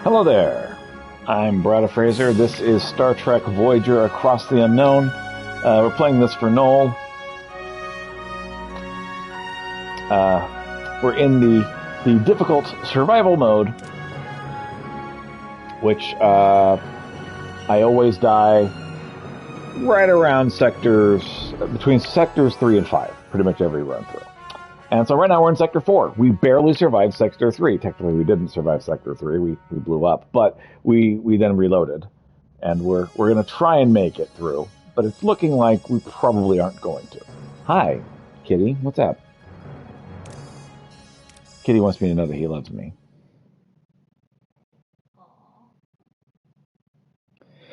Hello there. I'm Brad Fraser. This is Star Trek Voyager Across the Unknown. We're playing this for Noel. We're in the difficult survival mode, which I always die right around between sectors 3 and 5, pretty much every run through. And so right now we're in Sector 4. We barely survived Sector 3. Technically, we didn't survive Sector 3. We blew up, but we then reloaded. And we're going to try and make it through, but it's looking like we probably aren't going to. Hi, Kitty. What's up? Kitty wants me to know that he loves me.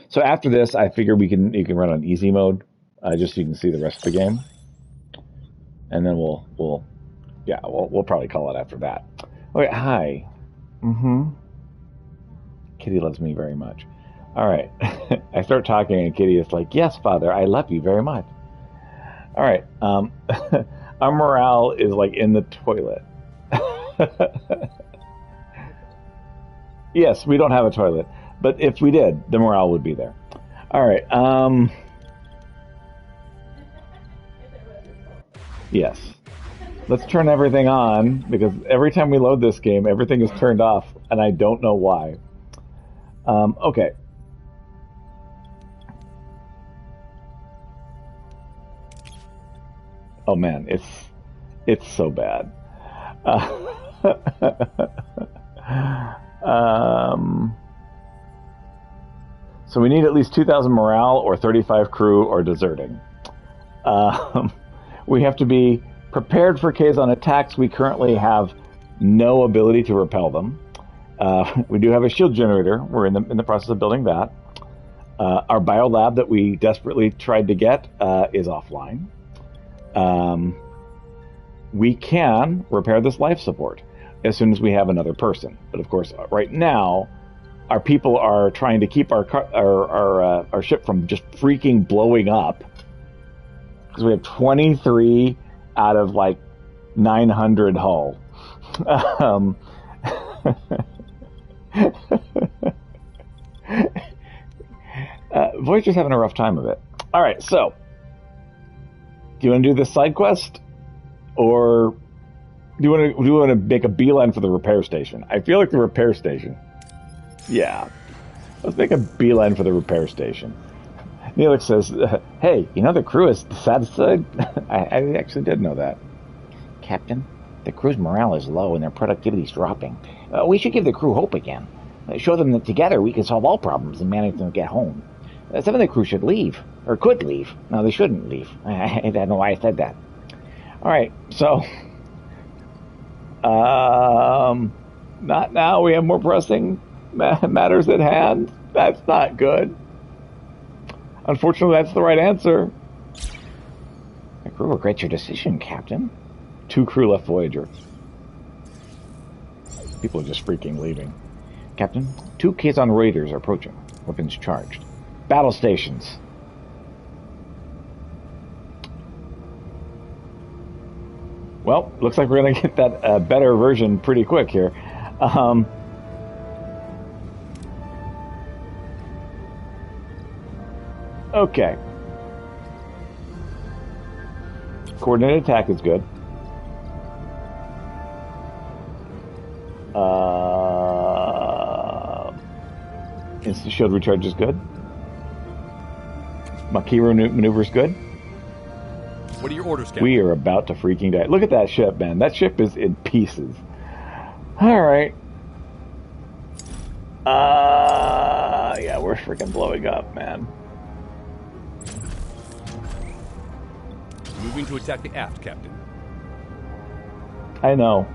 So after this, I figure you can run on easy mode, just so you can see the rest of the game. And then we'll probably call it after that. Okay, hi. Kitty loves me very much. All right. I start talking and Kitty is like, yes, Father, I love you very much. All right. Our morale is like in the toilet. Yes, we don't have a toilet. But if we did, the morale would be there. All right. Yes. Let's turn everything on, because every time we load this game, everything is turned off, and I don't know why. Okay. Oh man, it's so bad. So we need at least 2,000 morale, or 35 crew, or deserting. We have to be prepared for Kazon attacks. We currently have no ability to repel them. We do have a shield generator. We're in the process of building that. Our biolab that we desperately tried to get is offline. We can repair this life support as soon as we have another person. But of course, right now, our people are trying to keep our ship from just freaking blowing up, because we have 23 out of like 900 hull. Voyager's having a rough time of it. All right, so do you want to do this side quest, or do you want to make a beeline for the repair station? I feel like the repair station. Yeah, let's make a beeline for the repair station. Neelix says, hey, you know the crew is satisfied? I actually did know that. Captain, the crew's morale is low and their productivity is dropping. We should give the crew hope again. Show them that together we can solve all problems and manage them to get home. Some of the crew should leave, or could leave. No, they shouldn't leave. I don't know why I said that. All right, so... not now. We have more pressing matters at hand. That's not good. Unfortunately, that's the right answer. The crew regrets your decision, Captain. 2 crew left Voyager. People are just freaking leaving. Captain, 2 Kazon raiders are approaching. Weapons charged. Battle stations. Well, looks like we're going to get that better version pretty quick here. Okay. Coordinated attack is good. Instant shield recharge is good. Maquis maneuver is good. What are your orders, Captain? We are about to freaking die. Look at that ship, man. That ship is in pieces. All right. Yeah, we're freaking blowing up, man. Moving to attack the aft, Captain. I know.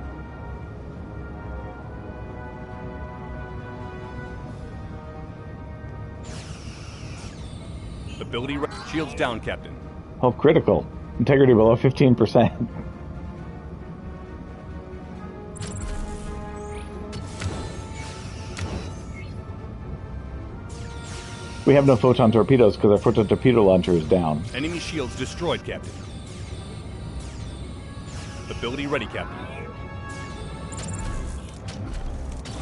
Ability shields down, Captain. Health critical. Integrity below 15%. We have no photon torpedoes because our photon torpedo launcher is down. Enemy shields destroyed, Captain. Ability ready, Captain.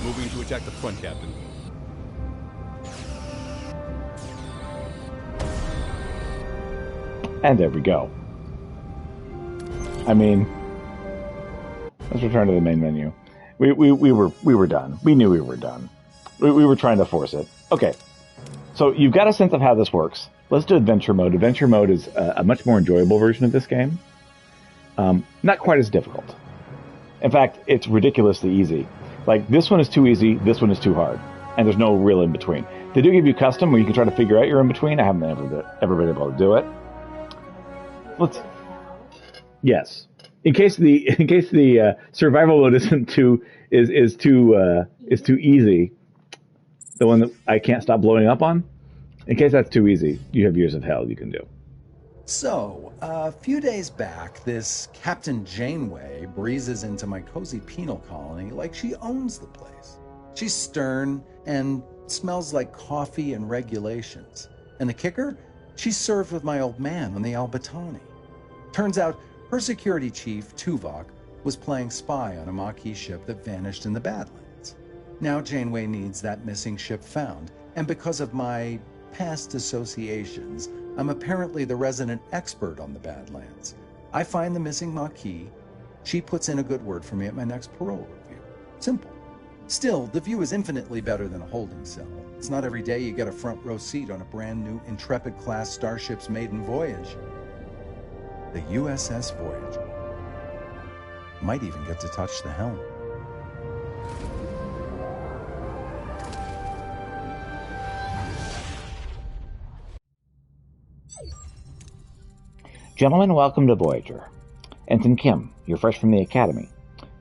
Moving to attack the front, Captain. And there we go. I mean, let's return to the main menu. We were done. We knew we were done. We were trying to force it. Okay, so you've got a sense of how this works. Let's do adventure mode. Adventure mode is a much more enjoyable version of this game. Not quite as difficult. In fact, it's ridiculously easy. Like, this one is too easy, this one is too hard. And there's no real in-between. They do give you custom where you can try to figure out your in-between. I haven't ever been able to do it. Yes. In case the survival mode isn't too easy, the one that I can't stop blowing up on, in case that's too easy, you have Years of Hell you can do. So, a few days back, this Captain Janeway breezes into my cozy penal colony like she owns the place. She's stern and smells like coffee and regulations. And the kicker? She's served with my old man on the Albatani. Turns out her security chief, Tuvok, was playing spy on a Maquis ship that vanished in the Badlands. Now Janeway needs that missing ship found, and because of my past associations, I'm apparently the resident expert on the Badlands. I find the missing Maquis. She puts in a good word for me at my next parole review. Simple. Still, the view is infinitely better than a holding cell. It's not every day you get a front row seat on a brand new Intrepid-class starship's maiden voyage. The USS Voyager. Might even get to touch the helm. Gentlemen, welcome to Voyager. Ensign Kim, you're fresh from the Academy.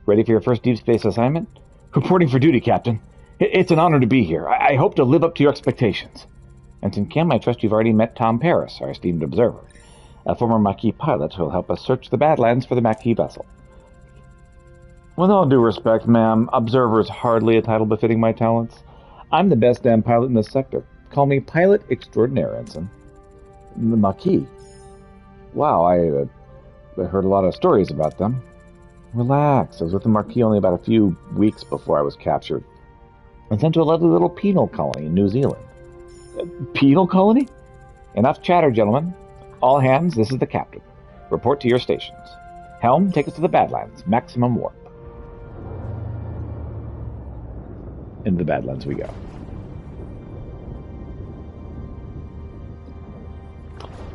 Ready for your first deep space assignment? Reporting for duty, Captain. It's an honor to be here. I hope to live up to your expectations. Ensign Kim, I trust you've already met Tom Paris, our esteemed observer, a former Maquis pilot who will help us search the Badlands for the Maquis vessel. With all due respect, ma'am, observer is hardly a title befitting my talents. I'm the best damn pilot in this sector. Call me pilot extraordinaire, Ensign. The Maquis. Wow, I heard a lot of stories about them. Relax, I was with the Maquis only about a few weeks before I was captured and sent to a lovely little penal colony in New Zealand. Penal colony? Enough chatter, gentlemen. All hands, this is the captain. Report to your stations. Helm, take us to the Badlands. Maximum warp. Into the Badlands we go.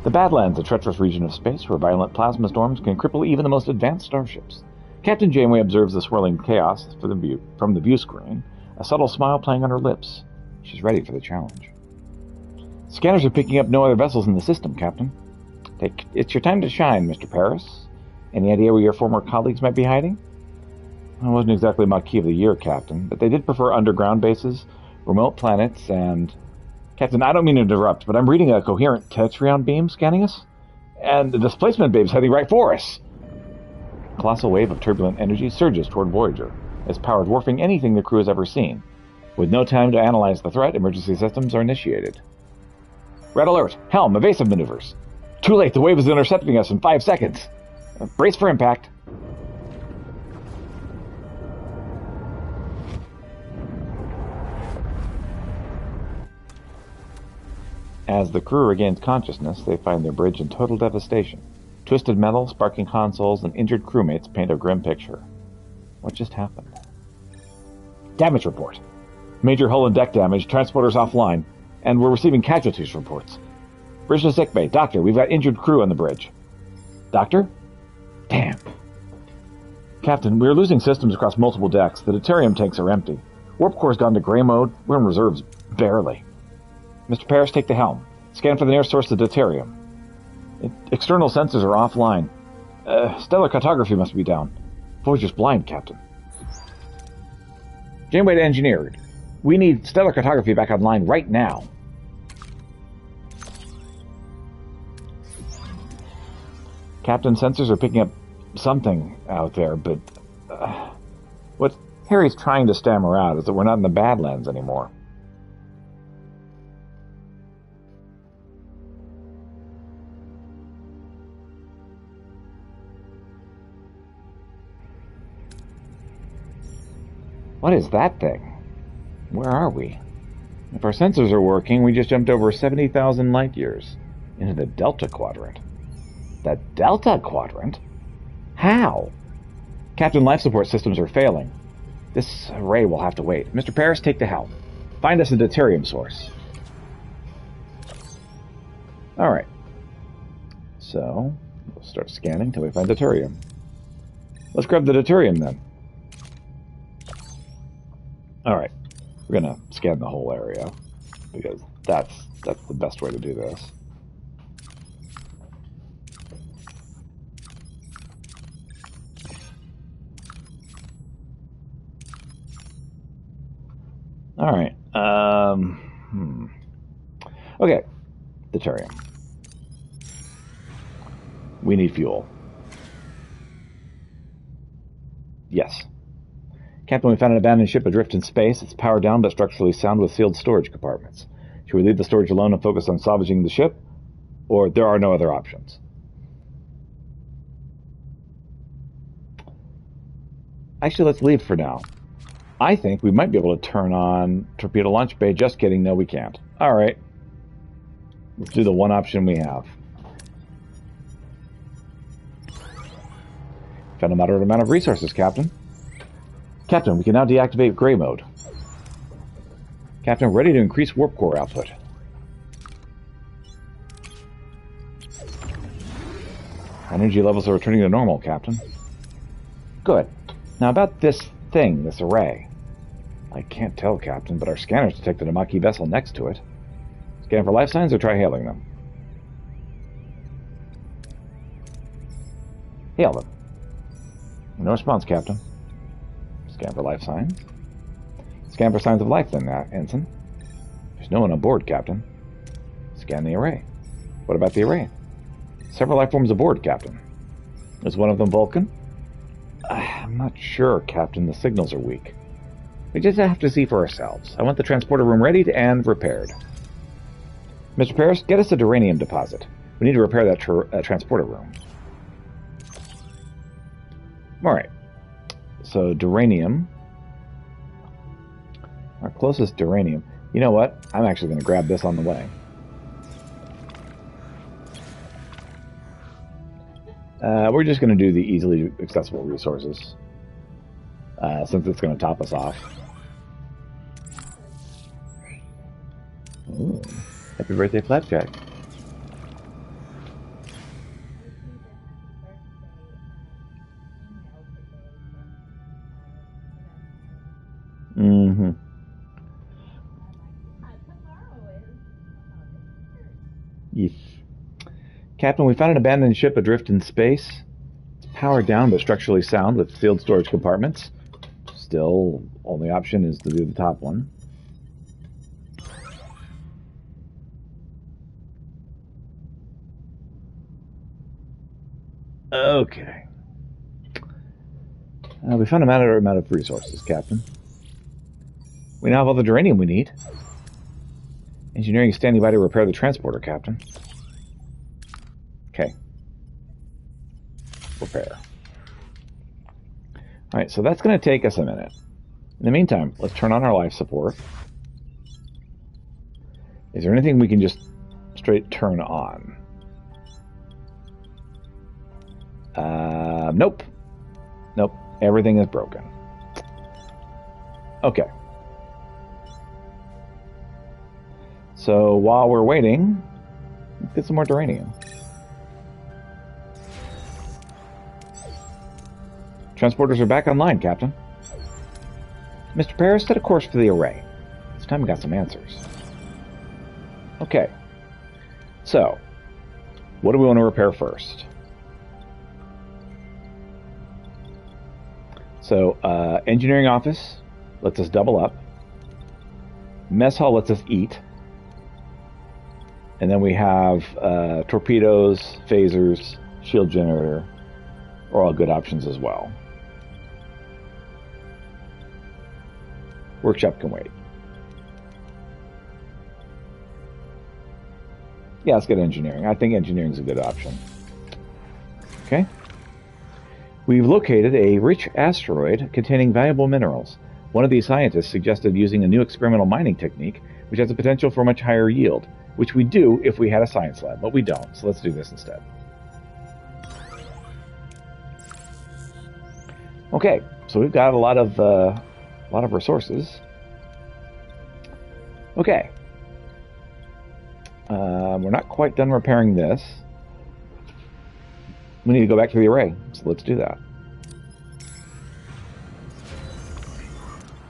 The Badlands, a treacherous region of space where violent plasma storms can cripple even the most advanced starships. Captain Janeway observes the swirling chaos from the view screen, a subtle smile playing on her lips. She's ready for the challenge. Scanners are picking up no other vessels in the system, Captain. It's your time to shine, Mr. Paris. Any idea where your former colleagues might be hiding? I wasn't exactly Maquis of the Year, Captain, but they did prefer underground bases, remote planets, and... Captain, I don't mean to interrupt, but I'm reading a coherent Tetrion beam scanning us, and the displacement babe's heading right for us. A colossal wave of turbulent energy surges toward Voyager, its power dwarfing anything the crew has ever seen. With no time to analyze the threat, emergency systems are initiated. Red alert! Helm, evasive maneuvers! Too late, the wave is intercepting us in 5 seconds. Brace for impact. As the crew regains consciousness, they find their bridge in total devastation. Twisted metal, sparking consoles, and injured crewmates paint a grim picture. What just happened? Damage report. Major hull and deck damage, transporters offline, and we're receiving casualties reports. Bridge to sickbay. Doctor, we've got injured crew on the bridge. Doctor? Damn. Captain, we're losing systems across multiple decks. The deuterium tanks are empty. Warp core's gone to gray mode. We're in reserves. Barely. Mr. Paris, take the helm. Scan for the nearest source of deuterium. External sensors are offline. Stellar cartography must be down. Voyager's blind, Captain. Janeway to engineer. We need stellar cartography back online right now. Captain, sensors are picking up something out there, but... what Harry's trying to stammer out is that we're not in the Badlands anymore. What is that thing? Where are we? If our sensors are working, we just jumped over 70,000 light years into the Delta Quadrant. The Delta Quadrant? How? Captain, life support systems are failing. This array will have to wait. Mr. Paris, take the helm. Find us a deuterium source. Alright. So, we'll start scanning till we find deuterium. Let's grab the deuterium then. Alright. We're gonna scan the whole area, because that's the best way to do this. Alright. Okay. Deuterium. We need fuel. Yes. Captain, we found an abandoned ship adrift in space. It's powered down but structurally sound with sealed storage compartments. Should we leave the storage alone and focus on salvaging the ship? Or there are no other options? Actually, let's leave for now. I think we might be able to turn on torpedo launch bay. Just kidding. No, we can't. Alright. Let's do the one option we have. Found a moderate amount of resources, Captain. Captain, we can now deactivate gray mode. Captain, ready to increase warp core output. Energy levels are returning to normal, Captain. Good. Now about this thing, this array. I can't tell, Captain, but our scanners detected a Maquis vessel next to it. Scan for life signs or try hailing them? Hail them. No response, Captain. Scan for life signs. Scan for signs of life, then, Ensign. There's no one on board, Captain. Scan the array. What about the array? Several life forms aboard, Captain. Is one of them Vulcan? I'm not sure, Captain. The signals are weak. We just have to see for ourselves. I want the transporter room ready and repaired. Mr. Paris, get us a duranium deposit. We need to repair that transporter room. Alright. So, duranium. Our closest duranium. You know what? I'm actually going to grab this on the way. We're just going to do the easily accessible resources. Since it's going to top us off. Ooh. Happy birthday, Flapjack. Mm-hmm. Yes. Captain, we found an abandoned ship adrift in space. It's powered down but structurally sound with sealed storage compartments. Still, only option is to do the top one. Okay. We found a matter amount of resources, Captain. We now have all the duranium we need. Engineering is standing by to repair the transporter, Captain. Okay. Repair. Alright, so that's going to take us a minute. In the meantime, let's turn on our life support. Is there anything we can just straight turn on? Nope. Nope. Everything is broken. Okay. So while we're waiting, let's get some more duranium. Transporters are back online, Captain. Mr. Paris, set a course for the array. It's time we got some answers. Okay. So, what do we want to repair first? So, engineering office lets us double up. Mess hall lets us eat. And then we have torpedoes, phasers, shield generator are all good options as well. Workshop can wait. Yeah, let's get engineering. I think engineering is a good option. Okay. We've located a rich asteroid containing valuable minerals. One of these scientists suggested using a new experimental mining technique, which has the potential for much higher yield, which we do if we had a science lab, but we don't, so let's do this instead. Okay, so we've got a lot of resources. Okay. We're not quite done repairing this. We need to go back to the array, so let's do that.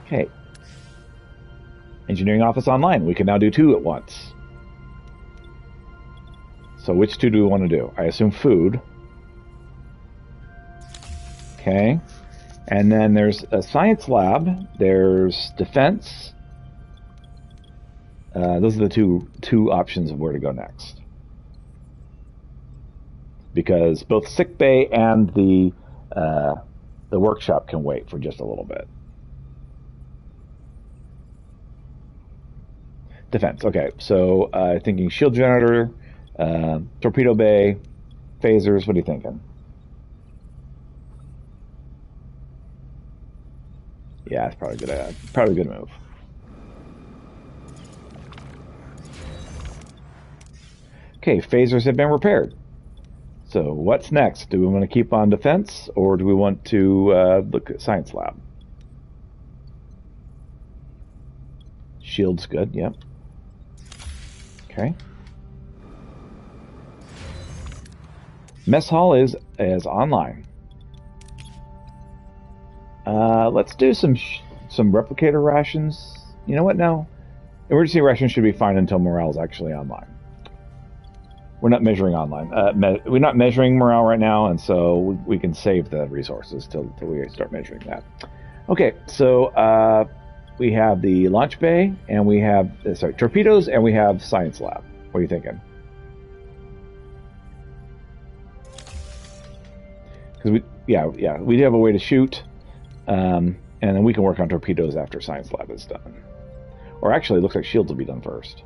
Okay. Engineering office online. We can now do 2 at once. So which 2 do we want to do? I assume food. Okay. And then there's a science lab. There's defense. Those are the two options of where to go next. Because both sick bay and the workshop can wait for just a little bit. Defense. Okay, so thinking shield generator, torpedo bay, phasers. What are you thinking? Yeah, it's probably a good move. Okay, phasers have been repaired. So what's next? Do we want to keep on defense, or do we want to look at science lab? Shield's good. Yep. Okay. Mess hall is online. Let's do some replicator rations. You know what? No, emergency rations should be fine until morale is actually online. We're not measuring online. We're not measuring morale right now, and so we can save the resources till we start measuring that. Okay, so we have the launch bay, and we have torpedoes, and we have science lab. What are you thinking? Because we have a way to shoot, and then we can work on torpedoes after science lab is done. Or actually, it looks like shields will be done first.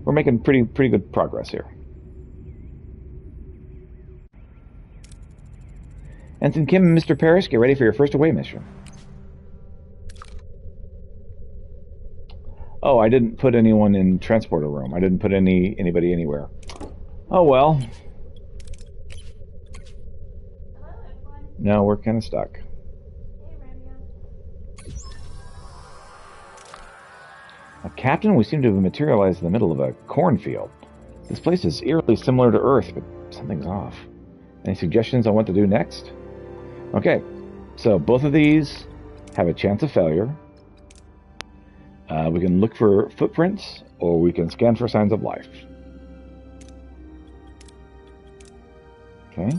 We're making pretty good progress here. Ensign Kim and Mr. Parrish, get ready for your first away mission. Oh, I didn't put anyone in transporter room. I didn't put anybody anywhere. Oh well. Hello, everyone. No, we're kind of stuck. Hey, Romeo. Captain, we seem to have materialized in the middle of a cornfield. This place is eerily similar to Earth, but something's off. Any suggestions on what to do next? Okay, so both of these have a chance of failure. We can look for footprints, or we can scan for signs of life. Okay.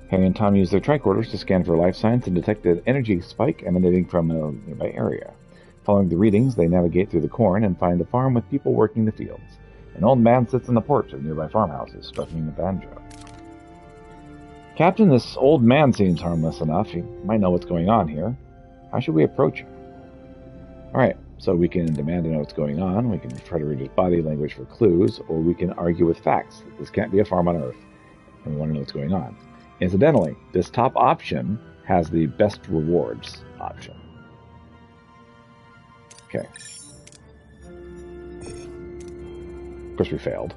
Harry and Tom use their tricorders to scan for life signs and detect an energy spike emanating from a nearby area. Following the readings, they navigate through the corn and find a farm with people working the fields. An old man sits on the porch of nearby farmhouses, striking a banjo. Captain, this old man seems harmless enough. He might know what's going on here. How should we approach him? Alright, so we can demand to know what's going on, we can try to read his body language for clues, or we can argue with facts. This can't be a farm on Earth, and we want to know what's going on. Incidentally, this top option has the best rewards option. Okay. Of course we failed.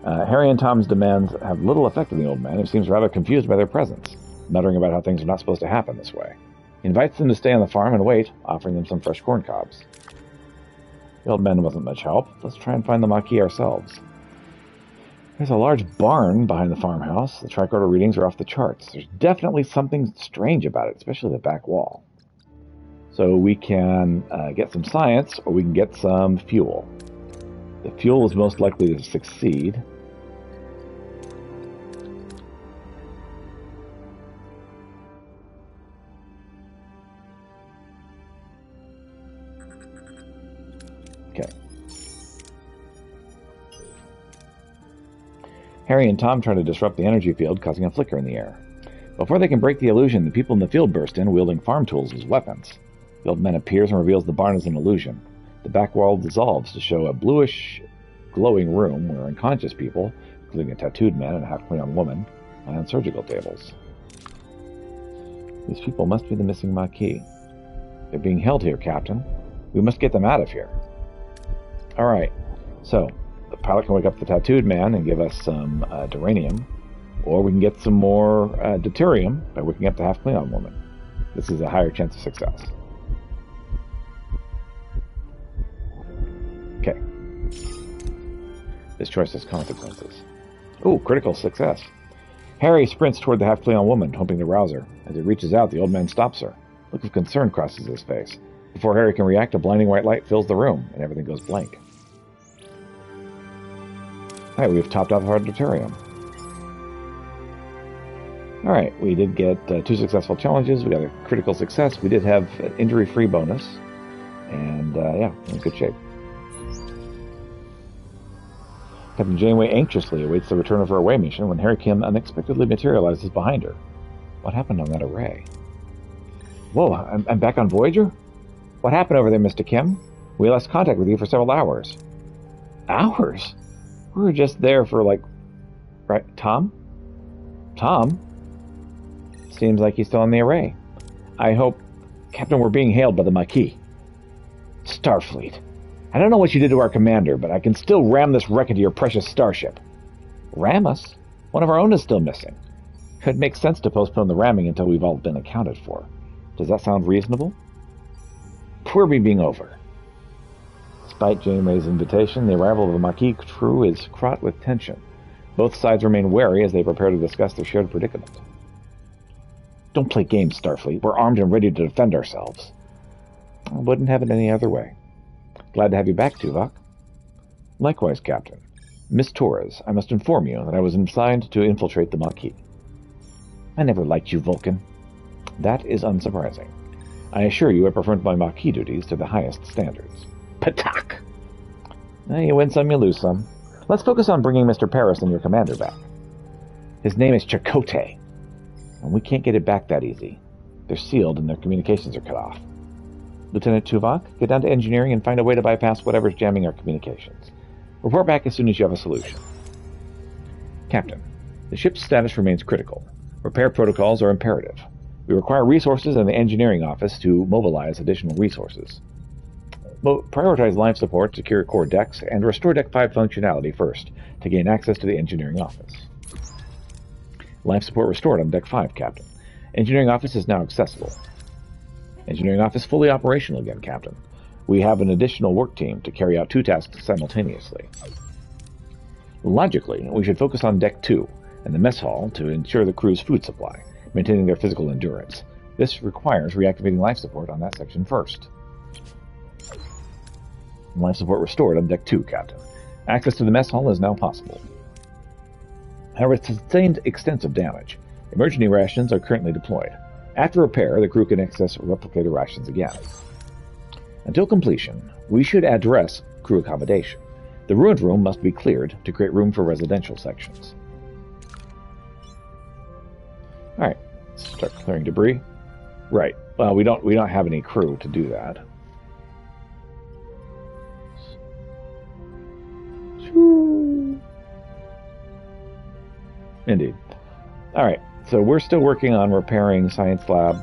Harry and Tom's demands have little effect on the old man, who seems rather confused by their presence, muttering about how things are not supposed to happen this way. He invites them to stay on the farm and wait, offering them some fresh corn cobs. The old man wasn't much help. Let's try and find the Maquis ourselves. There's a large barn behind the farmhouse. The tricorder readings are off the charts. There's definitely something strange about it, especially the back wall. So we can get some science, or we can get some fuel. The fuel is most likely to succeed. Okay. Harry and Tom try to disrupt the energy field, causing a flicker in the air. Before they can break the illusion, the people in the field burst in, wielding farm tools as weapons. The old man appears and reveals the barn is an illusion. The back wall dissolves to show a bluish, glowing room where unconscious people, including a tattooed man and a half-Klingon woman, and surgical tables. These people must be the missing Maquis. They're being held here, Captain. We must get them out of here. Alright, so the pilot can wake up the tattooed man and give us some duranium, or we can get some more deuterium by waking up the half-Klingon woman. This is a higher chance of success. Okay. This choice has consequences. Ooh, critical success. Harry sprints toward the half-Klingon woman, hoping to rouse her. As he reaches out, the old man stops her. A look of concern crosses his face. Before Harry can react, a blinding white light fills the room, and everything goes blank. Alright, we've topped off our deuterium. Alright, we did get 2 successful challenges. We got a critical success. We did have an injury-free bonus. And, yeah, in good shape. Captain Janeway anxiously awaits the return of her away mission when Harry Kim unexpectedly materializes behind her. What happened on that array? Whoa, I'm back on Voyager? What happened over there, Mr. Kim? We lost contact with you for several hours. Hours? We were just there for, like... Right, Tom? Tom? Seems like he's still on the array. I hope... Captain, we're being hailed by the Maquis. Starfleet. I don't know what you did to our commander, but I can still ram this wreck into your precious starship. Ram us? One of our own is still missing. Could make sense to postpone the ramming until we've all been accounted for. Does that sound reasonable? We're being over. Despite Janeway's invitation, the arrival of the Maquis crew is fraught with tension. Both sides remain wary as they prepare to discuss their shared predicament. Don't play games, Starfleet. We're armed and ready to defend ourselves. I wouldn't have it any other way. Glad to have you back, Tuvok. Likewise, Captain. Miss Torres, I must inform you that I was assigned to infiltrate the Maquis. I never liked you, Vulcan. That is unsurprising. I assure you I performed my Maquis duties to the highest standards. Patak! You win some, you lose some. Let's focus on bringing Mr. Paris and your commander back. His name is Chakotay, and we can't get it back that easy. They're sealed and their communications are cut off. Lieutenant Tuvok, get down to engineering and find a way to bypass whatever's jamming our communications. Report back as soon as you have a solution. Captain, the ship's status remains critical. Repair protocols are imperative. We require resources in the engineering office to mobilize additional resources. Prioritize life support, secure core decks, and restore Deck 5 functionality first to gain access to the engineering office. Life support restored on Deck 5, Captain. Engineering office is now accessible. Engineering office fully operational again, Captain. We have an additional work team to carry out 2 tasks simultaneously. Logically, we should focus on Deck 2 and the mess hall to ensure the crew's food supply, maintaining their physical endurance. This requires reactivating life support on that section first. Life support restored on Deck 2, Captain. Access to the mess hall is now possible. However, it sustained extensive damage. Emergency rations are currently deployed. After repair, the crew can access replicator rations again. Until completion, we should address crew accommodation. The ruined room must be cleared to create room for residential sections. Alright, start clearing debris. Right. Well, we don't have any crew to do that. Indeed. Alright, so we're still working on repairing Science Lab,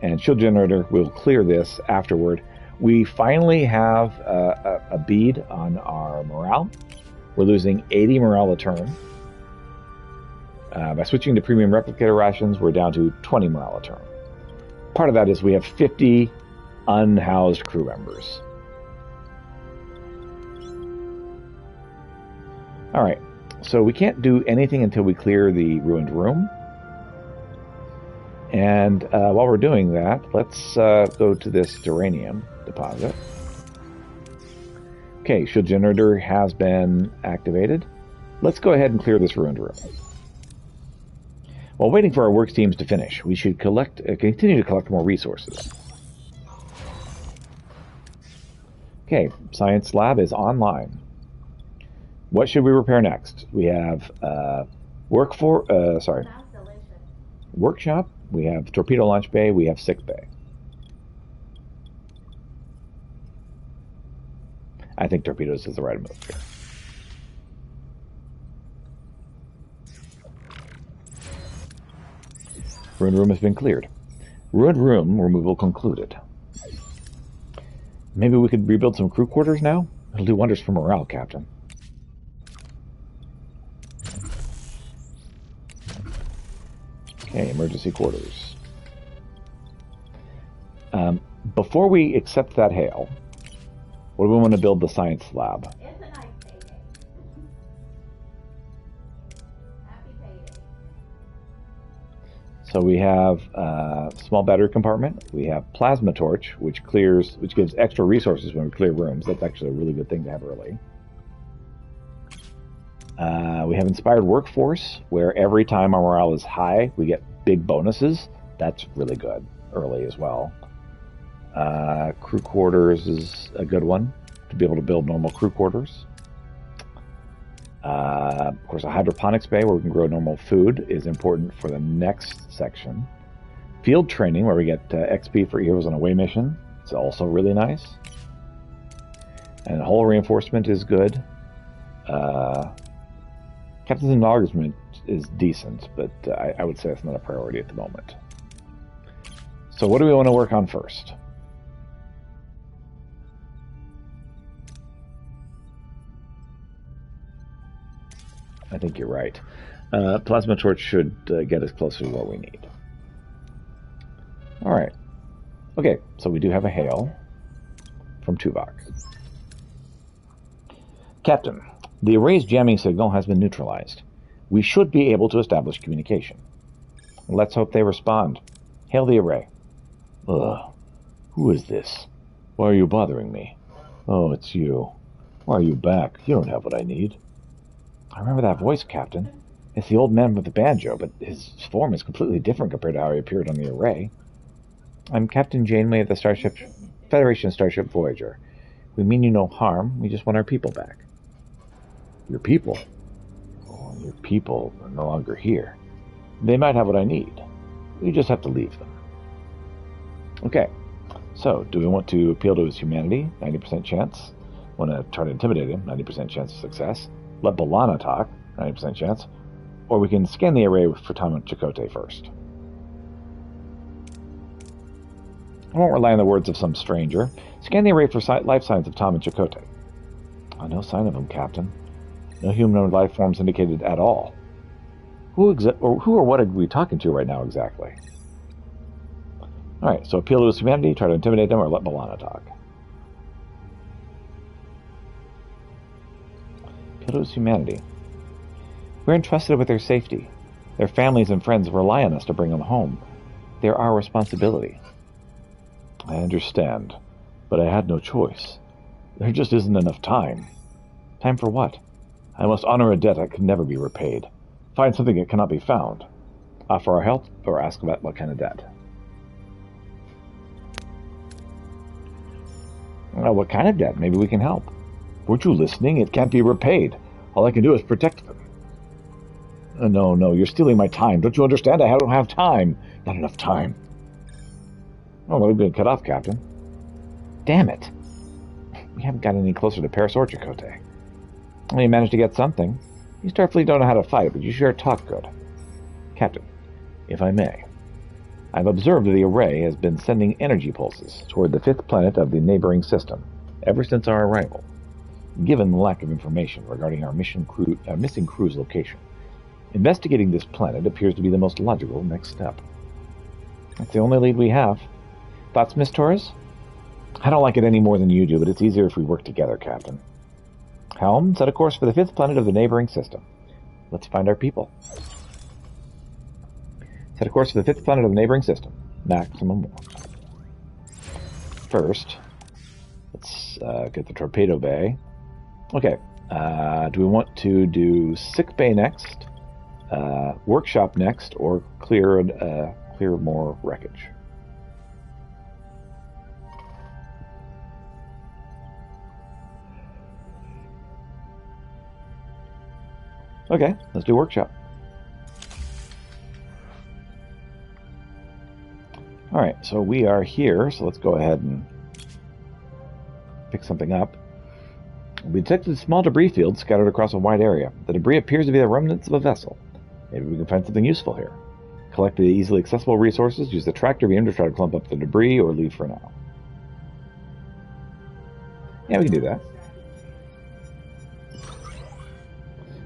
and Shield Generator will clear this afterward. We finally have a bead on our morale. We're losing 80 morale a turn. By switching to premium replicator rations, we're down to 20 morale a turn. Part of that is we have 50 unhoused crew members. Alright, so we can't do anything until we clear the ruined room. And while we're doing that, let's go to this duranium deposit. Okay, shield generator has been activated. Let's go ahead and clear this ruined room. While waiting for our works teams to finish, we should continue to collect more resources. Okay, Science Lab is online. What should we repair next? We have workshop, we have torpedo launch bay, we have sick bay. I think torpedoes is the right move here. Ruined room has been cleared. Ruined room removal concluded. Maybe we could rebuild some crew quarters now? It'll do wonders for morale, Captain. Okay, emergency quarters. Before we accept that hail, what do we want to build the science lab? It's a nice payday. Happy payday. So we have a small battery compartment. We have plasma torch, which gives extra resources when we clear rooms. That's actually a really good thing to have early. We have inspired workforce, where every time our morale is high, we get big bonuses. That's really good early as well. Crew quarters is a good one to be able to build normal crew quarters. Of course, a hydroponics bay where we can grow normal food is important for the next section. Field training, where we get XP for heroes on away mission, is also really nice. And hull reinforcement is good. Captain's acknowledgement is decent, but I would say it's not a priority at the moment. So what do we want to work on first? I think you're right. Plasma torch should get us closer to what we need. All right. Okay, so we do have a hail from Tuvok. Captain, the array's jamming signal has been neutralized. We should be able to establish communication. Let's hope they respond. Hail the array. Ugh. Who is this? Why are you bothering me? Oh, it's you. Why are you back? You don't have what I need. I remember that voice, Captain. It's the old man with the banjo, but his form is completely different compared to how he appeared on the array. I'm Captain Janeway of the Federation Starship Voyager. We mean you no harm. We just want our people back. Your people? Oh, your people are no longer here. They might have what I need. We just have to leave them. Okay, so do we want to appeal to his humanity? 90% chance. Want to try to intimidate him? 90% chance of success. Let B'Elanna talk, 90% chance, or we can scan the array for Tom and Chakotay first. I won't rely on the words of some stranger. Scan the array for life signs of Tom and Chakotay. Oh, no sign of them, Captain. No humanoid life forms indicated at all. Who or what are we talking to right now exactly? Alright, so appeal to his humanity, try to intimidate them, or let B'Elanna talk. To his humanity. We're entrusted with their safety. Their families and friends rely on us to bring them home. They're our responsibility. I understand, but I had no choice. There just isn't enough time. Time for what? I must honor a debt that can never be repaid. Find something that cannot be found. Offer our help, or ask about what kind of debt. Well, what kind of debt? Maybe we can help. Weren't you listening? It can't be repaid. All I can do is protect them. No, you're stealing my time. Don't you understand? I don't have time. Not enough time. Oh, well, we've been cut off, Captain. Damn it. We haven't gotten any closer to Paris or Chakotay. Well, you managed to get something. You Starfleet don't know how to fight, but you sure talk good. Captain, if I may, I've observed that the array has been sending energy pulses toward the fifth planet of the neighboring system ever since our arrival. Given the lack of information regarding our missing crew's location, investigating this planet appears to be the most logical next step. That's the only lead we have. Thoughts, Miss Torres? I don't like it any more than you do, but it's easier if we work together, Captain. Helm, set a course for the fifth planet of the neighboring system. Let's find our people. Set a course for the fifth planet of the neighboring system. Maximum warp. First, let's get the torpedo bay. Okay, do we want to do sick bay next, workshop next, or clear more wreckage? Okay, let's do workshop. Alright, so we are here, so let's go ahead and pick something up. We detected a small debris field scattered across a wide area. The debris appears to be the remnants of a vessel. Maybe we can find something useful here. Collect the easily accessible resources. Use the tractor beam to try to clump up the debris or leave for now. Yeah, we can do that.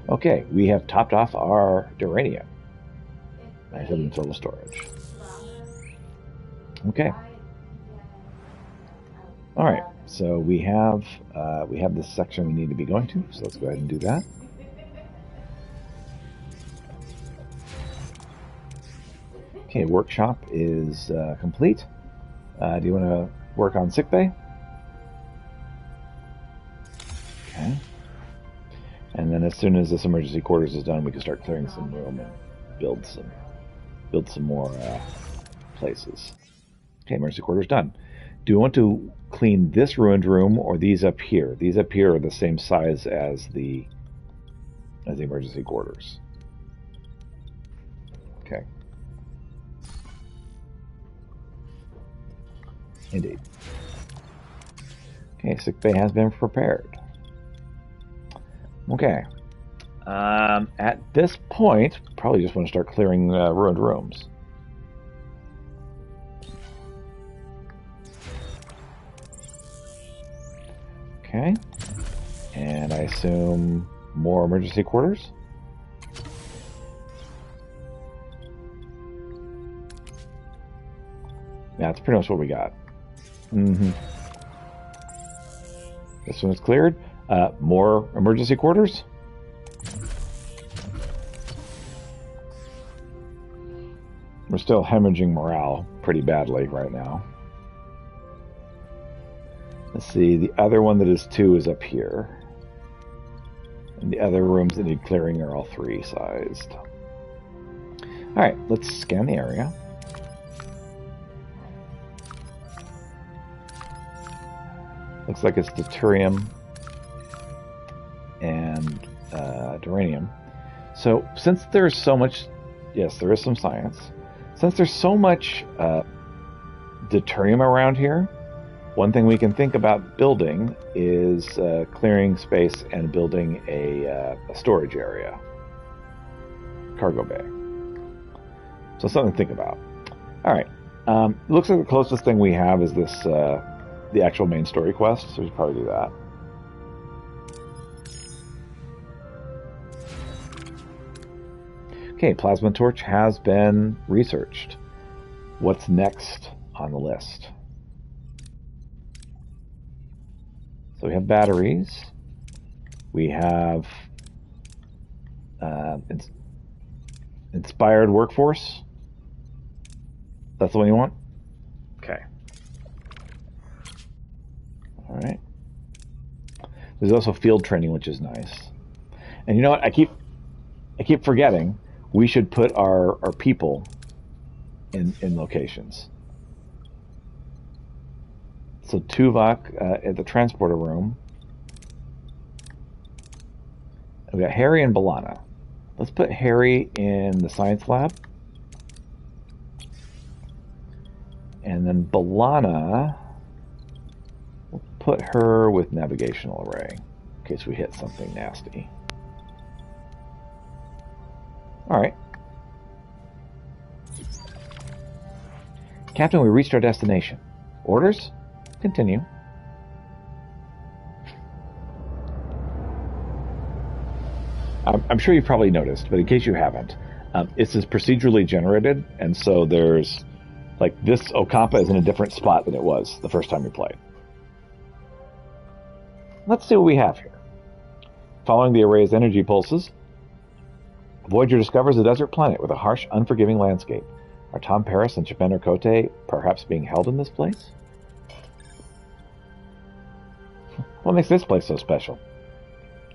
Okay, we have topped off our uranium. I have it in total storage. Okay. All right, so we have this section we need to be going to, so let's go ahead and do that. Okay, workshop is complete. Do you want to work on sickbay? Okay. And then as soon as this emergency quarters is done, we can start clearing some room and build some more places. Okay, emergency quarters done. Do you want to clean this ruined room or these up here? These up here are the same size as the emergency quarters. Okay. Indeed. Okay, sickbay has been prepared. Okay. At this point, probably just want to start clearing ruined rooms. Okay. And I assume more emergency quarters? Yeah, that's pretty much what we got. Mm-hmm. This one is cleared. More emergency quarters? We're still hemorrhaging morale pretty badly right now. Let's see, the other one that is 2 is up here. And the other rooms that need clearing are all 3 sized. Alright, let's scan the area. Looks like it's deuterium and duranium. So since there's so much, yes, there is some science. Since there's so much deuterium around here, one thing we can think about building is clearing space and building a storage area, cargo bay. So something to think about. All right, looks like the closest thing we have is this. The actual main story quest, so we should probably do that. Okay, plasma torch has been researched. What's next on the list? So we have batteries. We have inspired workforce. That's the one you want? Okay. All right. There's also field training, which is nice. And you know what? I keep forgetting we should put our people in locations. So Tuvok at the transporter room. We got Harry and B'Elanna. Let's put Harry in the science lab. And then B'Elanna, we'll put her with navigational array in case we hit something nasty. All right. Captain, we reached our destination. Orders? Continue. I'm sure you've probably noticed, but in case you haven't, this is procedurally generated, and so there's, like, this Ocampa is in a different spot than it was the first time we played. Let's see what we have here. Following the array's energy pulses, Voyager discovers a desert planet with a harsh, unforgiving landscape. Are Tom Paris and Chapender Cote perhaps being held in this place? What makes this place so special?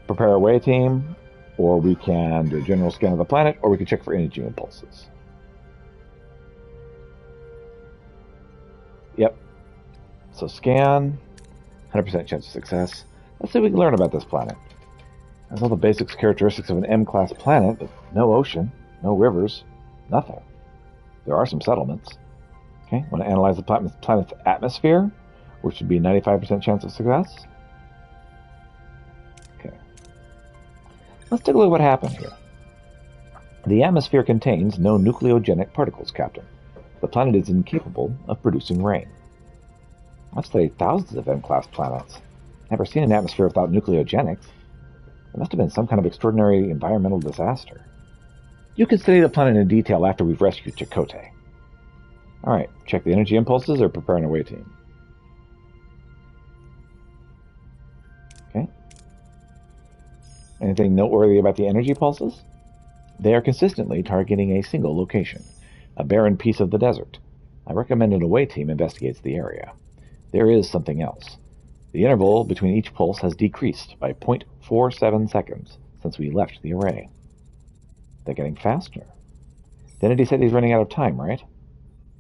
Prepare a way team, or we can do a general scan of the planet, or we can check for energy impulses. Yep. So scan, 100% chance of success. Let's see what we can learn about this planet. It has all the basic characteristics of an M-class planet, but no ocean, no rivers, nothing. There are some settlements. Okay, want to analyze the planet's atmosphere, which would be 95% chance of success. Okay. Let's take a look at what happened here. The atmosphere contains no nucleogenic particles, Captain. The planet is incapable of producing rain. I've studied thousands of M-class planets. Never seen an atmosphere without nucleogenics. It must have been some kind of extraordinary environmental disaster. You can study the planet in detail after we've rescued Chakotay. Alright, check the energy impulses or prepare an away team. Okay. Anything noteworthy about the energy pulses? They are consistently targeting a single location, a barren piece of the desert. I recommend an away team investigates the area. There is something else. The interval between each pulse has decreased by 0.47 seconds since we left the array. They're getting faster. The entity said he's running out of time, right?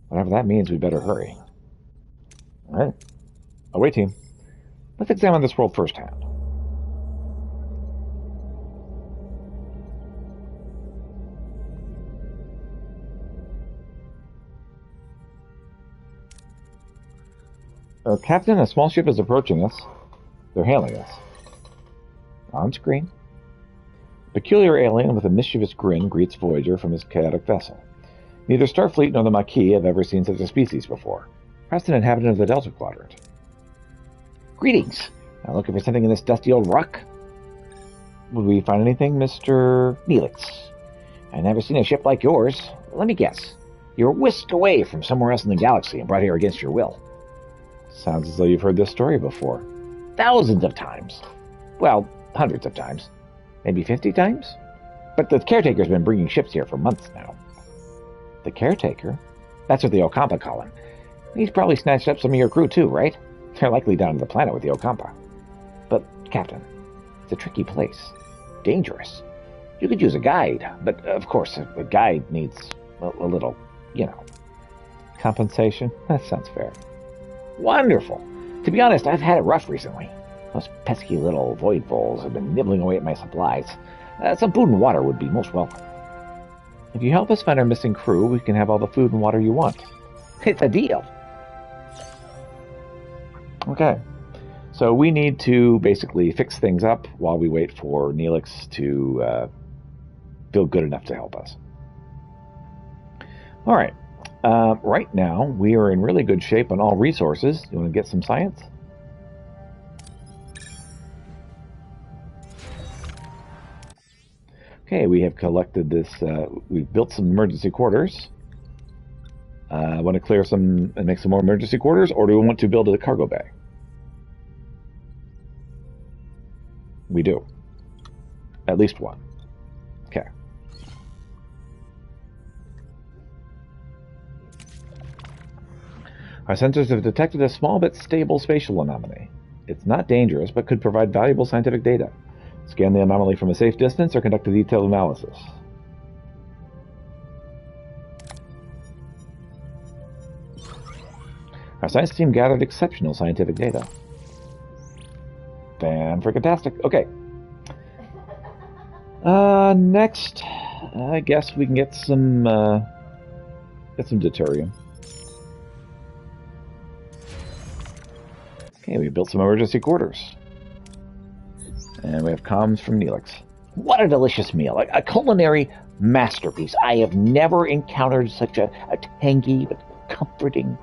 Whatever that means, we'd better hurry. Alright. Away team. Let's examine this world firsthand. Captain, a small ship is approaching us. They're hailing us. On screen. A peculiar alien with a mischievous grin greets Voyager from his chaotic vessel. Neither Starfleet nor the Maquis have ever seen such a species before. Perhaps an inhabitant of the Delta Quadrant. Greetings. Now looking for something in this dusty old rock? Would we find anything, Mr. Neelix. I've never seen a ship like yours. Let me guess. You were whisked away from somewhere else in the galaxy and brought here against your will. Sounds as though you've heard this story before. Thousands of times. Well, hundreds of times. Maybe 50 times? But the caretaker's been bringing ships here for months now. The caretaker? That's what the Ocampa call him. He's probably snatched up some of your crew too, right? They're likely down to the planet with the Ocampa. But, Captain, it's a tricky place. Dangerous. You could use a guide, but of course a guide needs a little, Compensation? That sounds fair. Wonderful. To be honest, I've had it rough recently. Those pesky little void voles have been nibbling away at my supplies. Some food and water would be most welcome. If you help us find our missing crew, we can have all the food and water you want. It's a deal. Okay. So we need to basically fix things up while we wait for Neelix to feel good enough to help us. All right. Right now, we are in really good shape on all resources. You want to get some science? Okay, we have collected this. We've built some emergency quarters. Want to clear some and make some more emergency quarters, or do we want to build a cargo bay? We do. At least one. Okay. Our sensors have detected a small but stable spatial anomaly. It's not dangerous, but could provide valuable scientific data. Scan the anomaly from a safe distance or conduct a detailed analysis. Our science team gathered exceptional scientific data. Fan-freaking-tastic. Okay. Next, I guess we can get some deuterium. Okay, we built some emergency quarters. And we have comms from Neelix. What a delicious meal. A culinary masterpiece. I have never encountered such a tangy but comforting,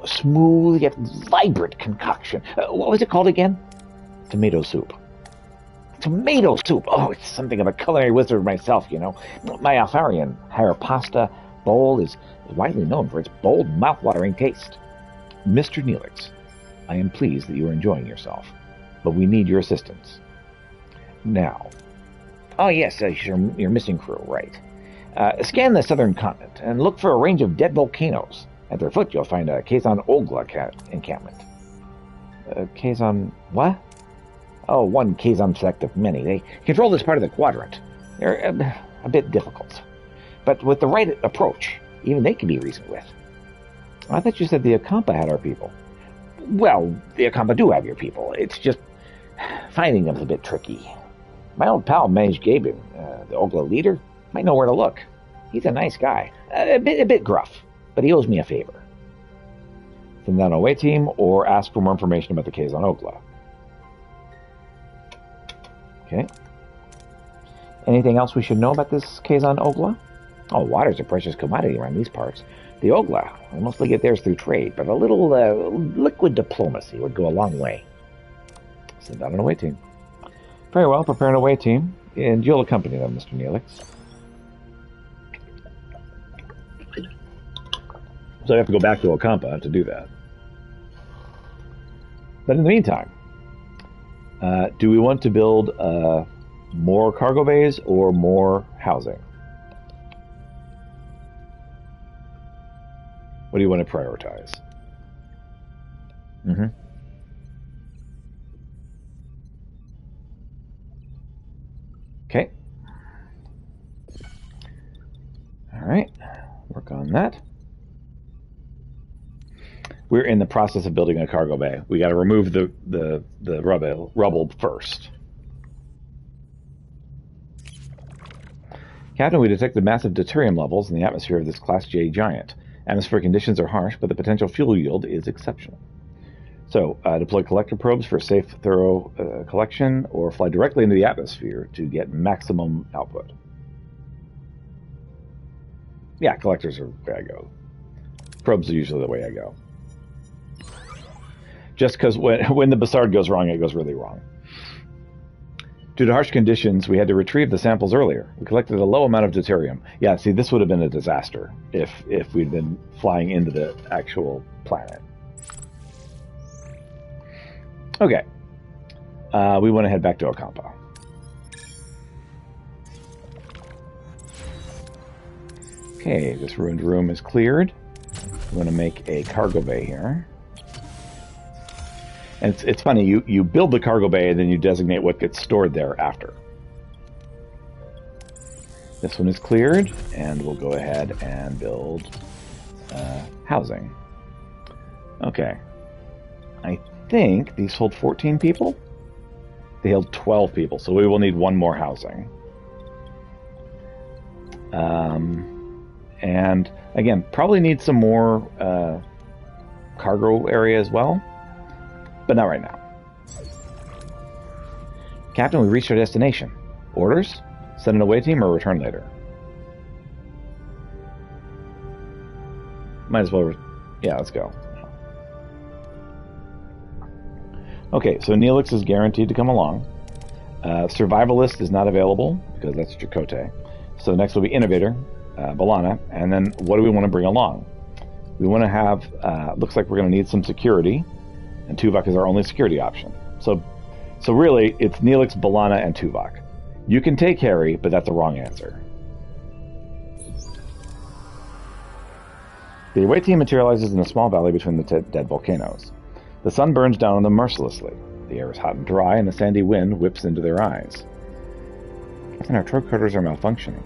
smooth yet vibrant concoction. What was it called again? Tomato soup. Tomato soup. Oh, it's something of a culinary wizard myself, My Alfarian higher pasta bowl is widely known for its bold, mouth-watering taste. Mr. Neelix, I am pleased that you are enjoying yourself, but we need your assistance. Now. Oh, yes, your missing crew, right. Scan the southern continent and look for a range of dead volcanoes. At their foot, you'll find a Kazon Ogla encampment. Kazon what? Oh, one Kazon select of many. They control this part of the quadrant. They're a bit difficult. But with the right approach, even they can be reasoned with. I thought you said the Ocampa had our people. Well, the Ocampa do have your people. It's just finding them's a bit tricky. My old pal Maj Gabin, the Ogla leader, might know where to look. He's a nice guy. A bit gruff, but he owes me a favor. Send down a away team or ask for more information about the Kazon Ogla. Okay. Anything else we should know about this Kazon Ogla? Oh, water's a precious commodity around these parts. The Ogla will mostly get theirs through trade, but a little liquid diplomacy would go a long way. Send out an away team. Very well, prepare an away team, and you'll accompany them, Mr. Neelix. So I have to go back to Ocampa to do that. But in the meantime, do we want to build more cargo bays or more housing? What do you want to prioritize? Okay. All right. Work on that. We're in the process of building a cargo bay. We got to remove the rubble first. Captain, we detected massive deuterium levels in the atmosphere of this Class J giant. Atmospheric conditions are harsh, but the potential fuel yield is exceptional. So, deploy collector probes for safe, thorough collection, or fly directly into the atmosphere to get maximum output. Yeah, collectors are where I go. Probes are usually the way I go. Just because when the Bassard goes wrong, it goes really wrong. Due to harsh conditions, we had to retrieve the samples earlier. We collected a low amount of deuterium. Yeah, see, this would have been a disaster if we'd been flying into the actual planet. Okay. We want to head back to Ocampa. Okay, this ruined room is cleared. I'm going to make a cargo bay here. And it's funny, you build the cargo bay and then you designate what gets stored there after. This one is cleared, and we'll go ahead and build housing. Okay. I think these hold 14 people? They hold 12 people, so we will need one more housing. And again, probably need some more cargo area as well. But not right now. Captain, we reached our destination. Orders? Send an away team or return later? Might as well... Yeah, let's go. Okay, so Neelix is guaranteed to come along. Survivalist is not available, because that's Chakotay. So next will be Innovator, Balana, and then what do we want to bring along? We want to have... looks like we're going to need some security. And Tuvok is our only security option. So really, it's Neelix, Balana, and Tuvok. You can take Harry, but that's the wrong answer. The away team materializes in a small valley between the dead volcanoes. The sun burns down on them mercilessly. The air is hot and dry, and a sandy wind whips into their eyes. And our trocoders are malfunctioning.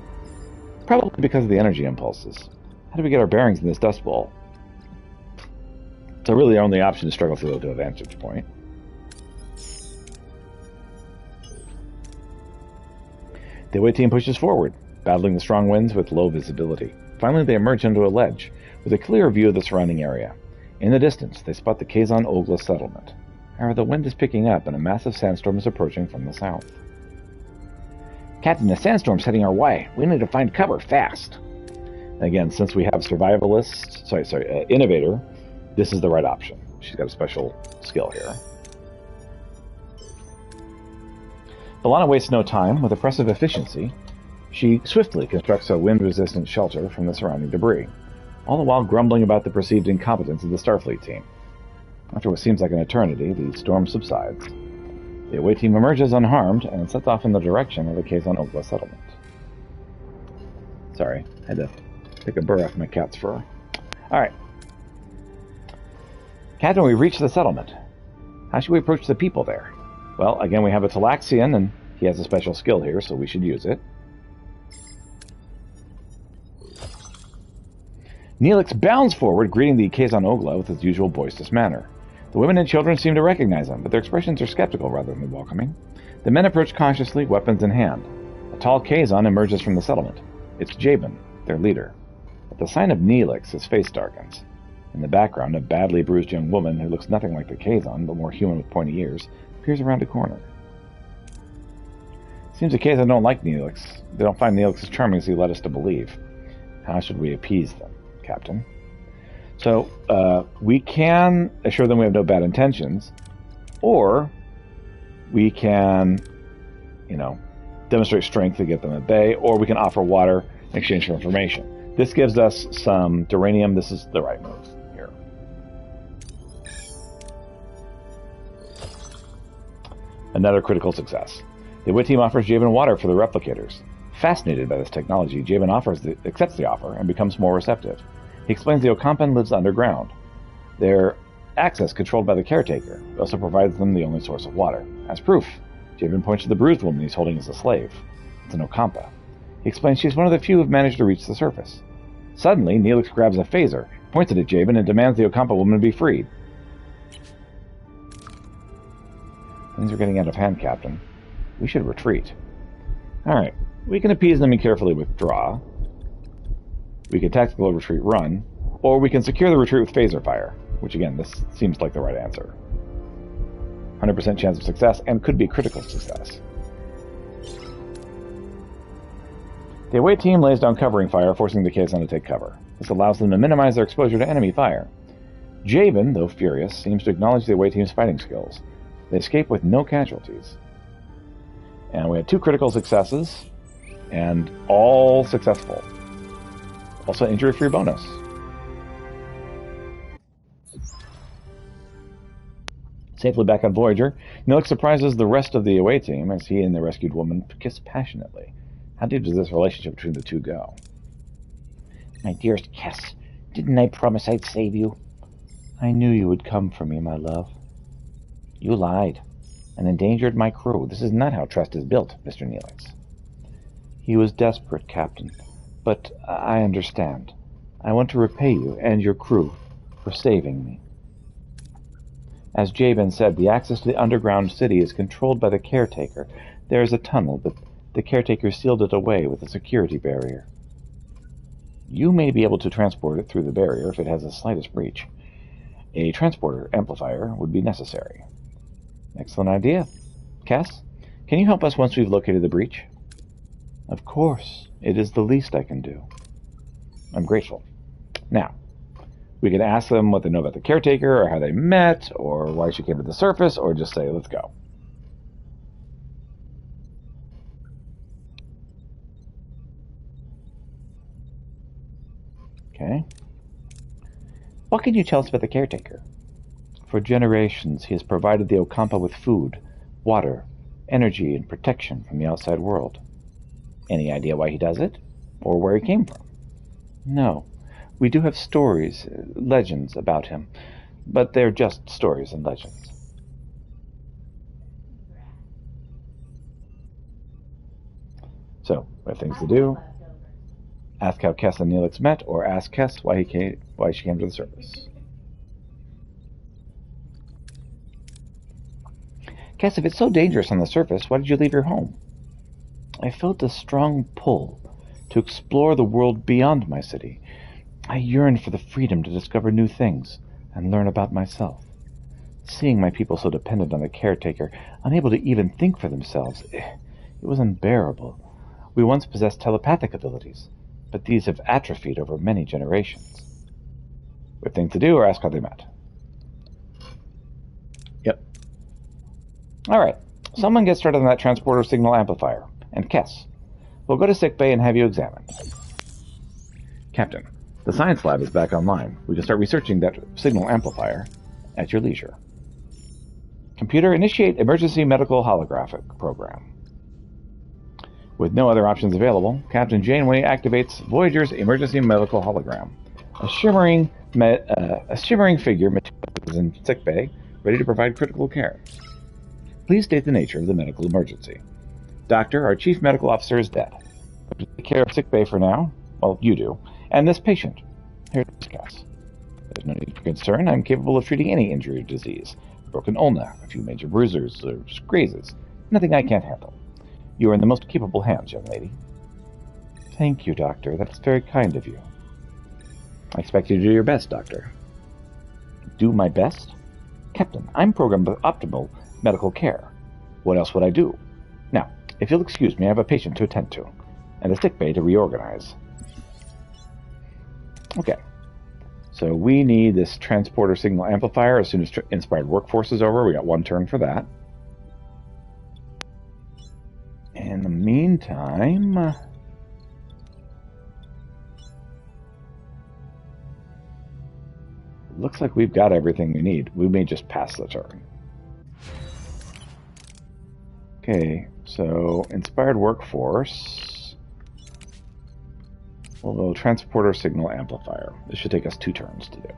Probably because of the energy impulses. How do we get our bearings in this dust bowl? So really, the only option is struggle through to a vantage point. The away team pushes forward, battling the strong winds with low visibility. Finally, they emerge onto a ledge, with a clear view of the surrounding area. In the distance, they spot the Kazon Ogla settlement. However, the wind is picking up, and a massive sandstorm is approaching from the south. Captain, the sandstorm's heading our way. We need to find cover fast. Again, since we have Innovator, this is the right option. She's got a special skill here. Balana wastes no time. With impressive efficiency, she swiftly constructs a wind-resistant shelter from the surrounding debris, all the while grumbling about the perceived incompetence of the Starfleet team. After what seems like an eternity, the storm subsides. The away team emerges unharmed and sets off in the direction of the Kazon Ogla settlement. Sorry, had to pick a burr off my cat's fur. Alright. Captain, we reached the settlement. How should we approach the people there? Well, again, we have a Talaxian, and he has a special skill here, so we should use it. Neelix bounds forward, greeting the Kazon Ogla with his usual boisterous manner. The women and children seem to recognize him, but their expressions are skeptical rather than welcoming. The men approach cautiously, weapons in hand. A tall Kazon emerges from the settlement. It's Jabin, their leader. At the sign of Neelix, his face darkens. In the background, a badly bruised young woman who looks nothing like the Kazon, but more human with pointy ears, peers around a corner. Seems the case I don't like Neelix. They don't find Neelix as charming as he led us to believe. How should we appease them, Captain? So, we can assure them we have no bad intentions, or we can, demonstrate strength to get them at bay, or we can offer water in exchange for information. This gives us some duranium. This is the right move here. Another critical success. The away team offers Javen water for the replicators. Fascinated by this technology, Javen accepts the offer and becomes more receptive. He explains the Ocampan lives underground. Their access controlled by the caretaker. He also provides them the only source of water. As proof, Javen points to the bruised woman he's holding as a slave. It's an Ocampa. He explains she's one of the few who've managed to reach the surface. Suddenly, Neelix grabs a phaser, points it at Javen, and demands the Ocampa woman be freed. Things are getting out of hand, Captain. We should retreat. Alright, we can appease them and carefully withdraw. We can tactical retreat run, or we can secure the retreat with phaser fire, which again, this seems like the right answer. 100% chance of success, and could be critical success. The away team lays down covering fire, forcing the KSN to take cover. This allows them to minimize their exposure to enemy fire. Javen, though furious, seems to acknowledge the away team's fighting skills. They escape with no casualties. And we had 2 critical successes, and all successful. Also injury-free bonus. Safely back on Voyager, Neelix surprises the rest of the away team as he and the rescued woman kiss passionately. How deep does this relationship between the two go? My dearest Kess, didn't I promise I'd save you? I knew you would come for me, my love. You lied and endangered my crew. This is not how trust is built, Mr. Neelix. He was desperate, Captain, but I understand. I want to repay you and your crew for saving me. As Javen said, the access to the underground city is controlled by the caretaker. There is a tunnel, but the caretaker sealed it away with a security barrier. You may be able to transport it through the barrier if it has the slightest breach. A transporter amplifier would be necessary. Excellent idea. Cass, can you help us once we've located the breach? Of course. It is the least I can do. I'm grateful. Now, we can ask them what they know about the caretaker, or how they met, or why she came to the surface, or just say, let's go. Okay. What can you tell us about the caretaker? For generations, he has provided the Ocampa with food, water, energy, and protection from the outside world. Any idea why he does it? Or where he came from? No. We do have stories, legends about him, but they're just stories and legends. So, we have things to do. Ask how Kess and Neelix met, or ask Kess why she came to the surface. Kess, if it's so dangerous on the surface, why did you leave your home? I felt a strong pull to explore the world beyond my city. I yearned for the freedom to discover new things and learn about myself. Seeing my people so dependent on the caretaker, unable to even think for themselves, it was unbearable. We once possessed telepathic abilities, but these have atrophied over many generations. We have things to do, or ask how they met. Yep. Alright, someone get started on that transporter signal amplifier. And Kess, we'll go to sickbay and have you examined. Captain, the science lab is back online. We can start researching that signal amplifier at your leisure. Computer, initiate emergency medical holographic program. With no other options available, Captain Janeway activates Voyager's emergency medical hologram. A shimmering figure materializes in sickbay, ready to provide critical care. Please state the nature of the medical emergency. Doctor, our chief medical officer is dead. To take care of sickbay for now, well, you do, and this patient. Here's Cass. There's no need for concern. I'm capable of treating any injury or disease. A broken ulna, a few major bruises or grazes. Nothing I can't handle. You are in the most capable hands, young lady. Thank you, Doctor. That's very kind of you. I expect you to do your best, Doctor. Do my best? Captain, I'm programmed with optimal medical care. What else would I do? Now, If you'll excuse me, I have a patient to attend to, and a sick bay to reorganize. Okay. So we need this transporter signal amplifier as soon as Inspired Workforce is over. We got 1 turn for that. In the meantime... looks like we've got everything we need. We may just pass the turn. Okay, so Inspired Workforce. We'll go Transporter Signal Amplifier. This should take us 2 turns to do.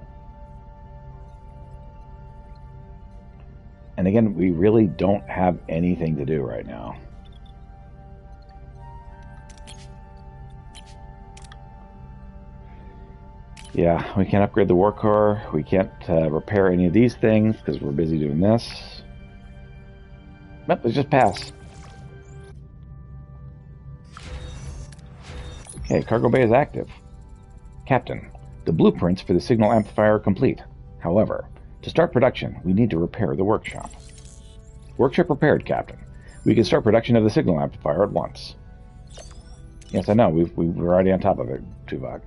And again, we really don't have anything to do right now. Yeah, we can't upgrade the war core. We can't repair any of these things because we're busy doing this. Nope, let's just pass. Okay, cargo bay is active. Captain, the blueprints for the signal amplifier are complete. However, to start production, we need to repair the workshop. Workshop repaired, Captain. We can start production of the signal amplifier at once. Yes, I know. We're already on top of it, Tuvok.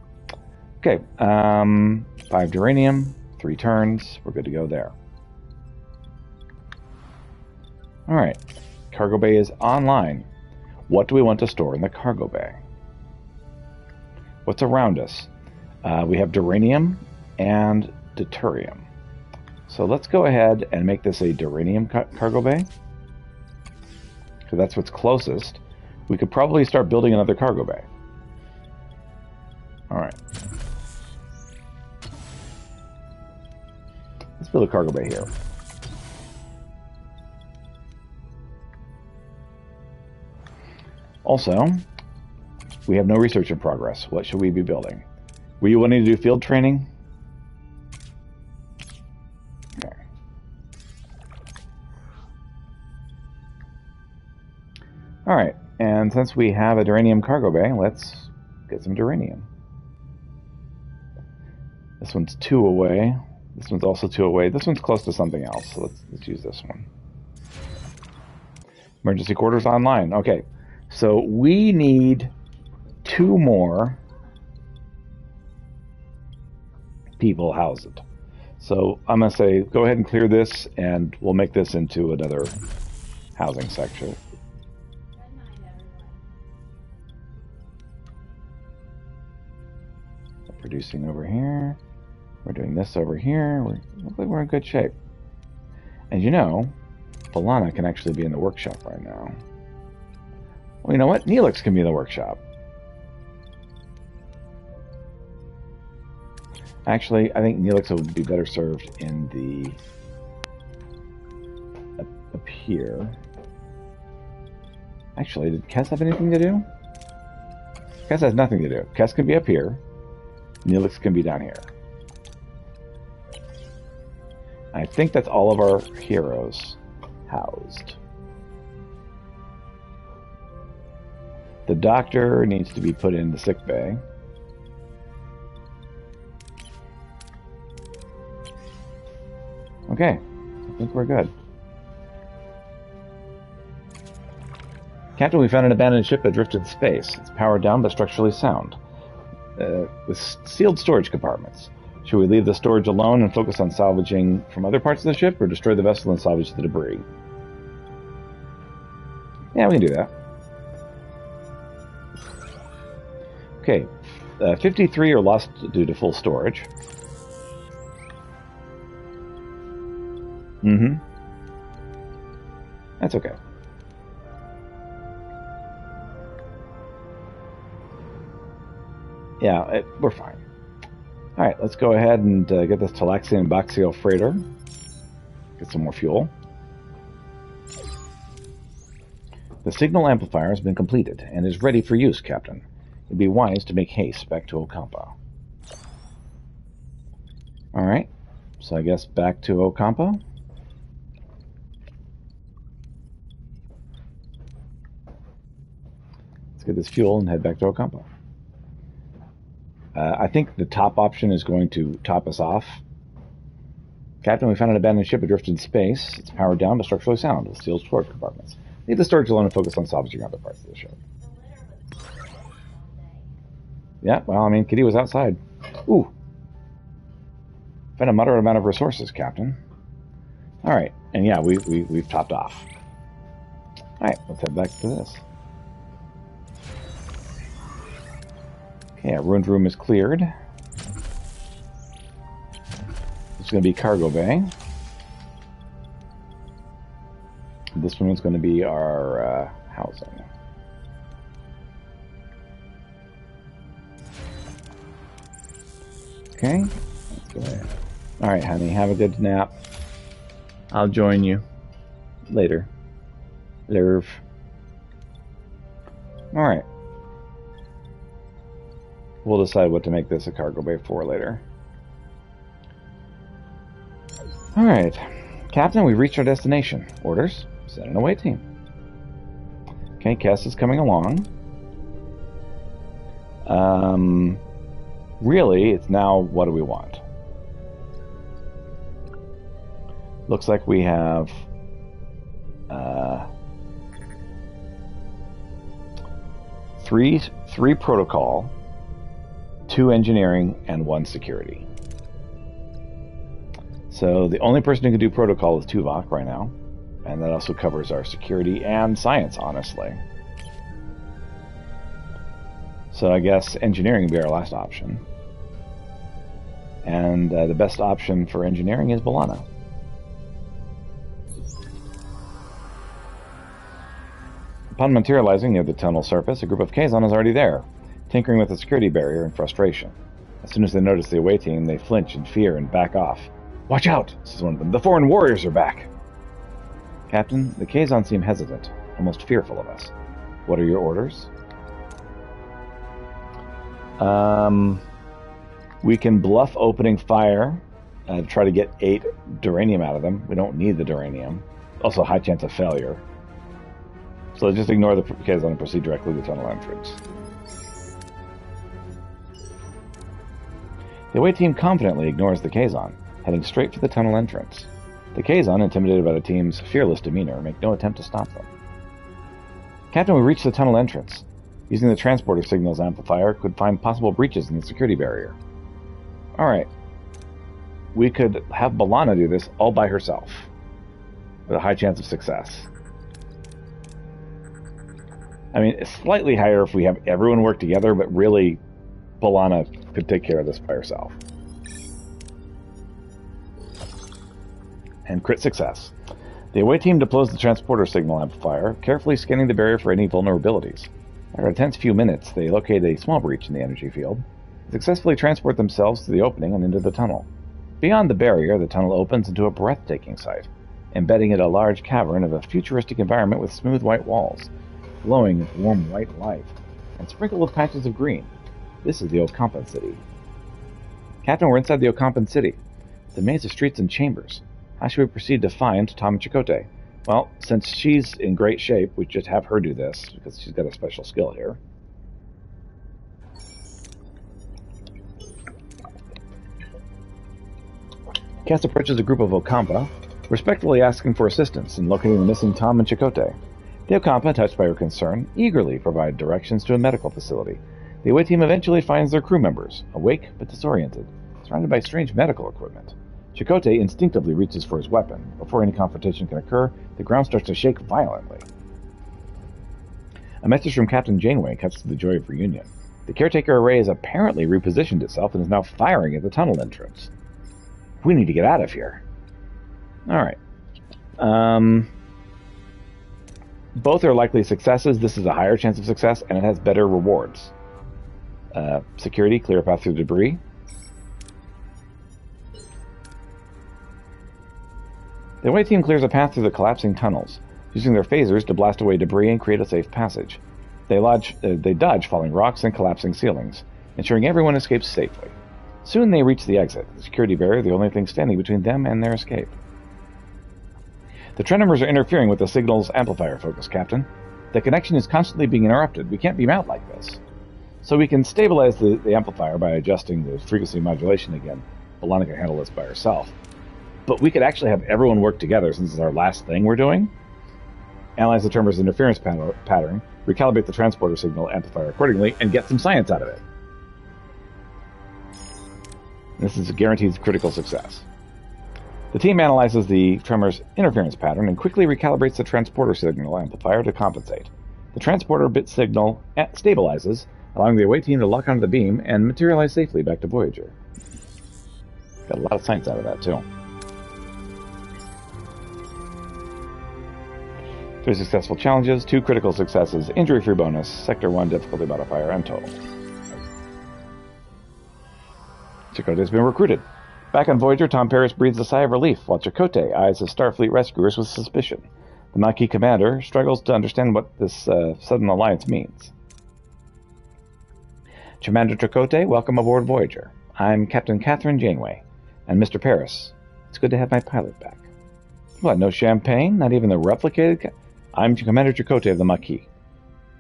Okay, 5 duranium, 3 turns. We're good to go there. Alright, cargo bay is online. What do we want to store in the cargo bay? What's around us? We have duranium and deuterium. So let's go ahead and make this a duranium cargo bay. Because that's what's closest. We could probably start building another cargo bay. Alright. Let's build a cargo bay here. Also, we have no research in progress. What should we be building? Were you wanting to do field training? Okay. Alright, and since we have a duranium cargo bay, let's get some duranium. This one's 2 away. This one's also 2 away. This one's close to something else, so let's use this one. Emergency quarters online. Okay, so we need 2 more people housed. So I'm going to say, go ahead and clear this, and we'll make this into another housing section. Producing over here. We're doing this over here. Looks like we're in good shape. And you know, Balana can actually be in the workshop right now. Well, you know what? Neelix can be in the workshop. Actually, I think Neelix would be better served in the... up here. Actually, did Kes have anything to do? Kes has nothing to do. Kes can be up here. Neelix can be down here. I think that's all of our heroes housed. The doctor needs to be put in the sick bay. Okay, I think we're good. Captain, we found an abandoned ship that drifted in space. It's powered down but structurally sound, with sealed storage compartments. Should we leave the storage alone and focus on salvaging from other parts of the ship, or destroy the vessel and salvage the debris? Yeah, we can do that. Okay, 53 are lost due to full storage. That's okay. Yeah, we're fine. Alright, let's go ahead and get this Talaxian Boxial freighter. Get some more fuel. The signal amplifier has been completed and is ready for use, Captain. It'd be wise to make haste back to Ocampo. Alright, so I guess back to Ocampo. Let's get this fuel and head back to Ocampo. I think the top option is going to top us off. Captain, we found an abandoned ship adrift in space. It's powered down but structurally sound with sealed storage compartments. Leave the storage alone and focus on salvaging other parts of the ship. Yeah, well, I mean, Kitty was outside. Ooh. Found a moderate amount of resources, Captain. Alright, and yeah, we've topped off. Alright, let's head back to this. Okay, our ruined room is cleared. It's going to be cargo bay. This one is going to be our housing. Okay, let's go ahead. Alright, honey, have a good nap. I'll join you later. Lerv. Alright. We'll decide what to make this a cargo bay for later. Alright. Captain, we've reached our destination. Orders? Send an away team. Okay, Kess is coming along. Really, it's now what do we want? Looks like we have three protocol, 2 engineering, and 1 security. So the only person who can do protocol is Tuvok right now, and that also covers our security and science, honestly. So I guess engineering would be our last option. And the best option for engineering is B'Elanna. Upon materializing near the tunnel surface, a group of Kazon is already there, tinkering with the security barrier in frustration. As soon as they notice the away team, they flinch in fear and back off. "Watch out!" says one of them. "The foreign warriors are back!" Captain, the Kazon seem hesitant, almost fearful of us. What are your orders? We can bluff opening fire to try to get 8 duranium out of them. We don't need the duranium. Also, high chance of failure. So just ignore the Kazon and proceed directly to the tunnel entrance. The away team confidently ignores the Kazon, heading straight for the tunnel entrance. The Kazon, intimidated by the team's fearless demeanor, make no attempt to stop them. Captain, we reached the tunnel entrance. Using the transporter signals amplifier, could find possible breaches in the security barrier. Alright. We could have B'Elanna do this all by herself, with a high chance of success. I mean, it's slightly higher if we have everyone work together, but really, B'Elanna could take care of this by herself. And crit success. The away team deploys the transporter signal amplifier, carefully scanning the barrier for any vulnerabilities. After a tense few minutes, they locate a small breach in the energy field, and successfully transport themselves to the opening and into the tunnel. Beyond the barrier, the tunnel opens into a breathtaking sight, embedding it a large cavern of a futuristic environment with smooth white walls, glowing with warm white light, and sprinkled with patches of green. This is the Ocampan City. Captain, we're inside the Ocampan City. It's a maze of streets and chambers. How should we proceed to find Tom Chakotay? Well, since she's in great shape, we just have her do this, because she's got a special skill here. Cass approaches a group of Ocampa, respectfully asking for assistance in locating the missing Tom and Chakotay. The Ocampa, touched by her concern, eagerly provide directions to a medical facility. The away team eventually finds their crew members, awake but disoriented, surrounded by strange medical equipment. Chakotay instinctively reaches for his weapon. Before any confrontation can occur, the ground starts to shake violently. A message from Captain Janeway cuts to the joy of reunion. The caretaker array has apparently repositioned itself and is now firing at the tunnel entrance. We need to get out of here. Alright. Both are likely successes. This is a higher chance of success, and it has better rewards. Security, clear a path through debris. The away team clears a path through the collapsing tunnels, using their phasers to blast away debris and create a safe passage. They dodge falling rocks and collapsing ceilings, ensuring everyone escapes safely. Soon they reach the exit, the security barrier the only thing standing between them and their escape. The Trenemers are interfering with the signal's amplifier focus, Captain. The connection is constantly being interrupted. We can't beam out like this. So we can stabilize the amplifier by adjusting the frequency modulation again. B'Elanna can handle this by herself. But we could actually have everyone work together since it's our last thing we're doing. Analyze the tremor's interference pattern, recalibrate the transporter signal amplifier accordingly, and get some science out of it. This is a guaranteed critical success. The team analyzes the tremor's interference pattern and quickly recalibrates the transporter signal amplifier to compensate. The transporter bit signal stabilizes, allowing the away team to lock onto the beam and materialize safely back to Voyager. Got a lot of science out of that, too. 3 successful challenges, 2 critical successes, injury-free bonus, Sector 1 difficulty modifier, and total. Chakotay has been recruited. Back on Voyager, Tom Paris breathes a sigh of relief, while Chakotay eyes his Starfleet rescuers with suspicion. The Maquis commander struggles to understand what this sudden alliance means. Commander Chakotay, welcome aboard Voyager. I'm Captain Catherine Janeway. And Mr. Paris, it's good to have my pilot back. What, no champagne? Not even the replicated... I'm Commander Chakotay of the Maquis.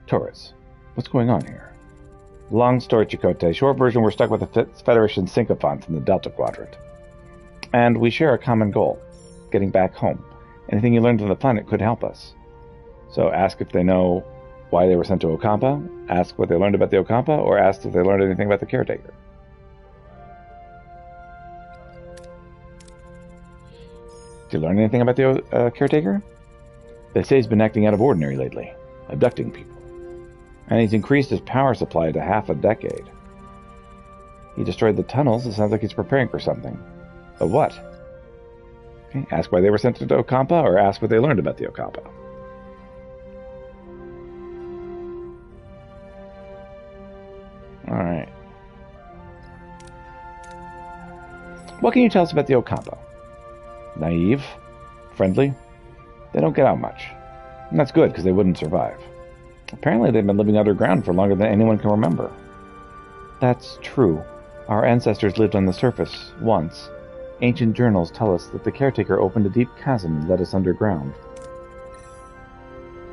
Torres, what's going on here? Long story, Chakotay. Short version, we're stuck with the Federation sycophants in the Delta Quadrant. And we share a common goal, getting back home. Anything you learned on the planet could help us. So ask if they know why they were sent to Ocampa, ask what they learned about the Ocampa, or ask if they learned anything about the Caretaker. Did you learn anything about the Caretaker? They say he's been acting out of ordinary lately, abducting people. And he's increased his power supply to half a decade. He destroyed the tunnels. It sounds like he's preparing for something. But what? Okay, ask why they were sent to Ocampa, or ask what they learned about the Ocampa. Alright. What can you tell us about the Ocampa? Naive, friendly, they don't get out much. And that's good, because they wouldn't survive. Apparently they've been living underground for longer than anyone can remember. That's true. Our ancestors lived on the surface, once. Ancient journals tell us that the Caretaker opened a deep chasm and led us underground.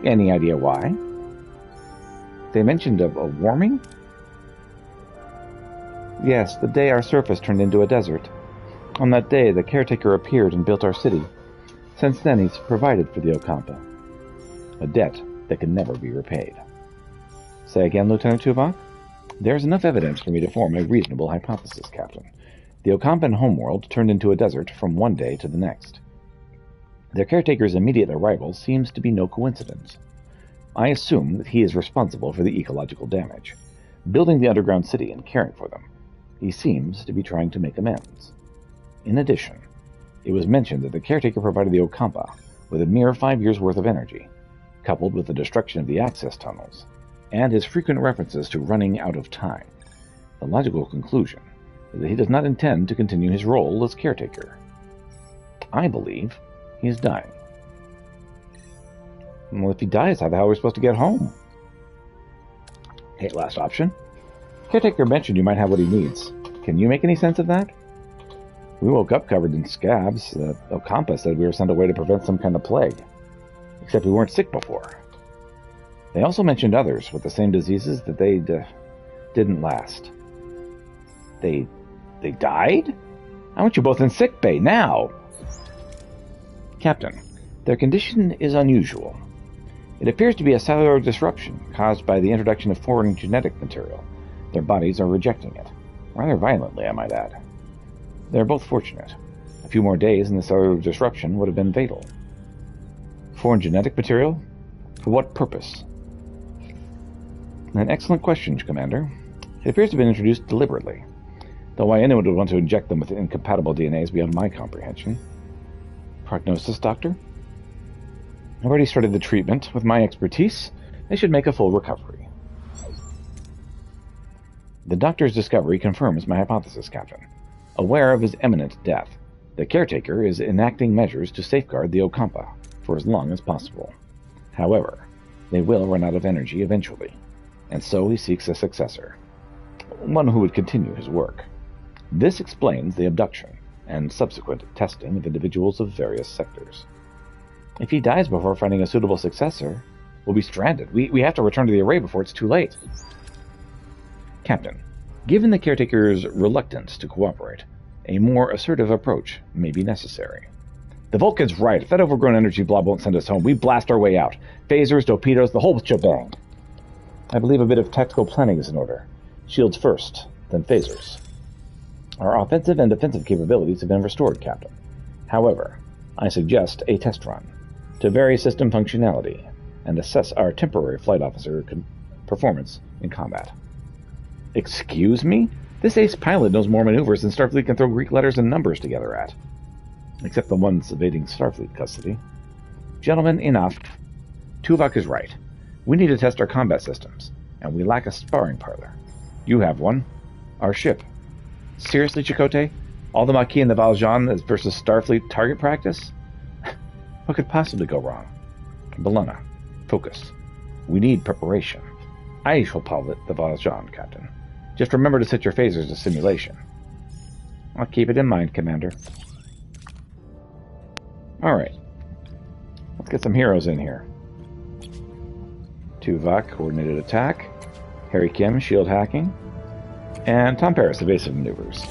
Any idea why? They mentioned a warming? Yes, the day our surface turned into a desert. On that day, the Caretaker appeared and built our city. Since then, he's provided for the Ocampa. A debt that can never be repaid. Say again, Lieutenant Tuvok? There's enough evidence for me to form a reasonable hypothesis, Captain. The Ocampan homeworld turned into a desert from one day to the next. Their Caretaker's immediate arrival seems to be no coincidence. I assume that he is responsible for the ecological damage, building the underground city and caring for them. He seems to be trying to make amends. In addition, it was mentioned that the Caretaker provided the Ocampa with a mere 5 years' worth of energy, coupled with the destruction of the access tunnels, and his frequent references to running out of time. The logical conclusion is that he does not intend to continue his role as Caretaker. I believe he is dying. Well, if he dies, how the hell are we supposed to get home? Hey, last option. Caretaker mentioned you might have what he needs. Can you make any sense of that? We woke up covered in scabs. Ocampa said we were sent away to prevent some kind of plague. Except we weren't sick before. They also mentioned others with the same diseases that they didn't last. They died? I want you both in sick bay now! Captain, their condition is unusual. It appears to be a cellular disruption caused by the introduction of foreign genetic material. Their bodies are rejecting it. Rather violently, I might add. They're both fortunate. A few more days and the cellular disruption would have been fatal. Foreign genetic material? For what purpose? An excellent question, Commander. It appears to have been introduced deliberately, though why anyone would want to inject them with incompatible DNA is beyond my comprehension. Prognosis, Doctor? I've already started the treatment. With my expertise, they should make a full recovery. The Doctor's discovery confirms my hypothesis, Captain. Aware of his imminent death, the Caretaker is enacting measures to safeguard the Ocampa for as long as possible. However, they will run out of energy eventually, and so he seeks a successor, one who would continue his work. This explains the abduction and subsequent testing of individuals of various sectors. If he dies before finding a suitable successor, we'll be stranded. We have to return to the array before it's too late. Captain, given the Caretaker's reluctance to cooperate, a more assertive approach may be necessary. The Vulcan's right. If that overgrown energy blob won't send us home, we blast our way out. Phasers, torpedoes, the whole shebang. I believe a bit of tactical planning is in order. Shields first, then phasers. Our offensive and defensive capabilities have been restored, Captain. However, I suggest a test run to vary system functionality and assess our temporary flight officer performance in combat. Excuse me? This ace pilot knows more maneuvers than Starfleet can throw Greek letters and numbers together at. Except the ones evading Starfleet custody. Gentlemen, enough. Tuvok is right. We need to test our combat systems, and we lack a sparring partner. You have one. Our ship. Seriously, Chakotay? All the Maquis and the Valjean versus Starfleet target practice? What could possibly go wrong? B'Elanna, focus. We need preparation. I shall pilot the Valjean, Captain. Just remember to set your phasers to simulation. I'll keep it in mind, Commander. Alright. Let's get some heroes in here. Tuvok, coordinated attack. Harry Kim, shield hacking. And Tom Paris, evasive maneuvers.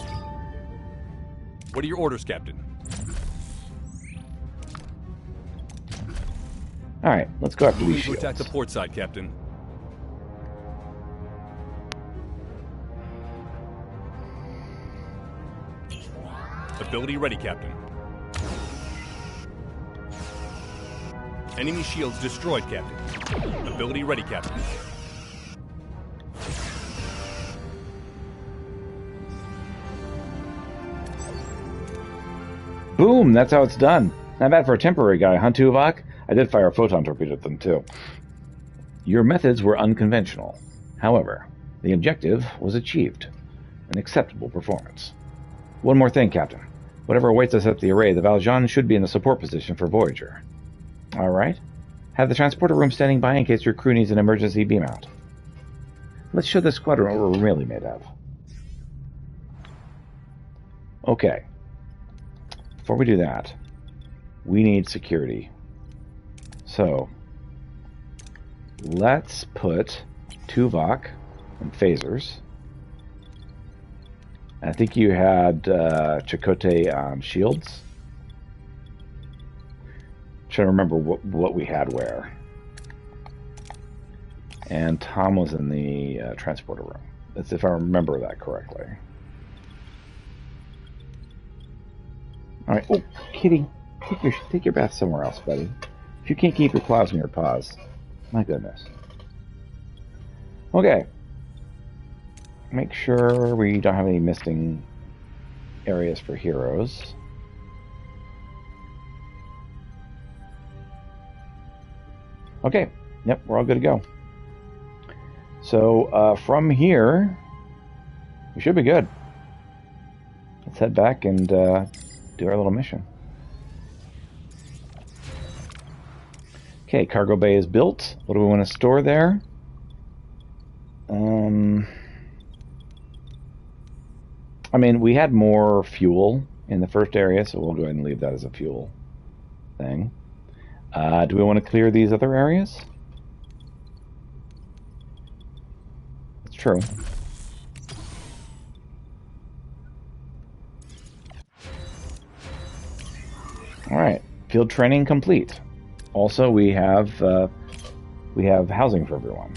What are your orders, Captain? Alright, let's go after these Moving to shields. attack the port side, Captain. Ability ready, Captain. Enemy shields destroyed, Captain. Ability ready, Captain. Boom! That's how it's done. Not bad for a temporary guy, huh, Tuvok? I did fire a photon torpedo at them, too. Your methods were unconventional. However, the objective was achieved. An acceptable performance. One more thing, Captain. Whatever awaits us at the array, the Valjean should be in a support position for Voyager. Alright. Have the transporter room standing by in case your crew needs an emergency beam out. Let's show the squadron what we're really made of. Okay. Before we do that, we need security. So, let's put Tuvok and phasers. I think you had Chakotay on shields. Trying to remember what we had where. And Tom was in the transporter room. That's if I remember that correctly. All right. Oh, kitty, take your bath somewhere else, buddy. If you can't keep your claws in your paws, my goodness. Okay. Make sure we don't have any missing areas for heroes. Okay. Yep, we're all good to go. So from here, we should be good. Let's head back and do our little mission. Okay, cargo bay is built. What do we want to store there? I mean, we had more fuel in the first area, so we'll go ahead and leave that as a fuel thing. Do we want to clear these other areas? It's true. All right, field training complete. Also, we have housing for everyone.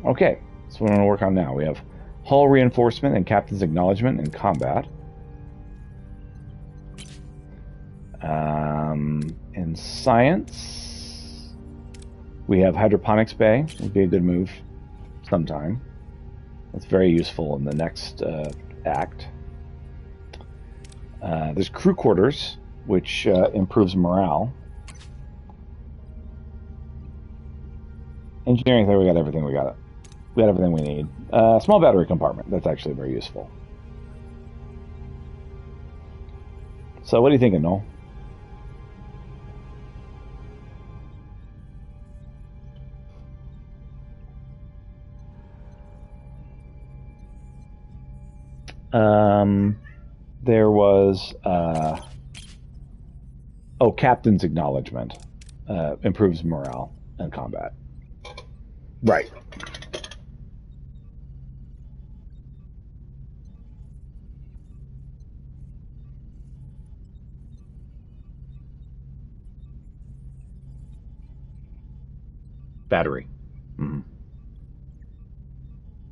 Okay, so what I'm going to work on now. We have hull reinforcement and captain's acknowledgement in combat. In science, we have hydroponics bay. Would be a good move sometime. That's very useful in the next act. There's crew quarters, which improves morale. Engineering, there we got everything. We got everything we need. Small battery compartment. That's actually very useful. So, what are you thinking, Noel? There was captain's acknowledgement improves morale and combat. Right. Battery. You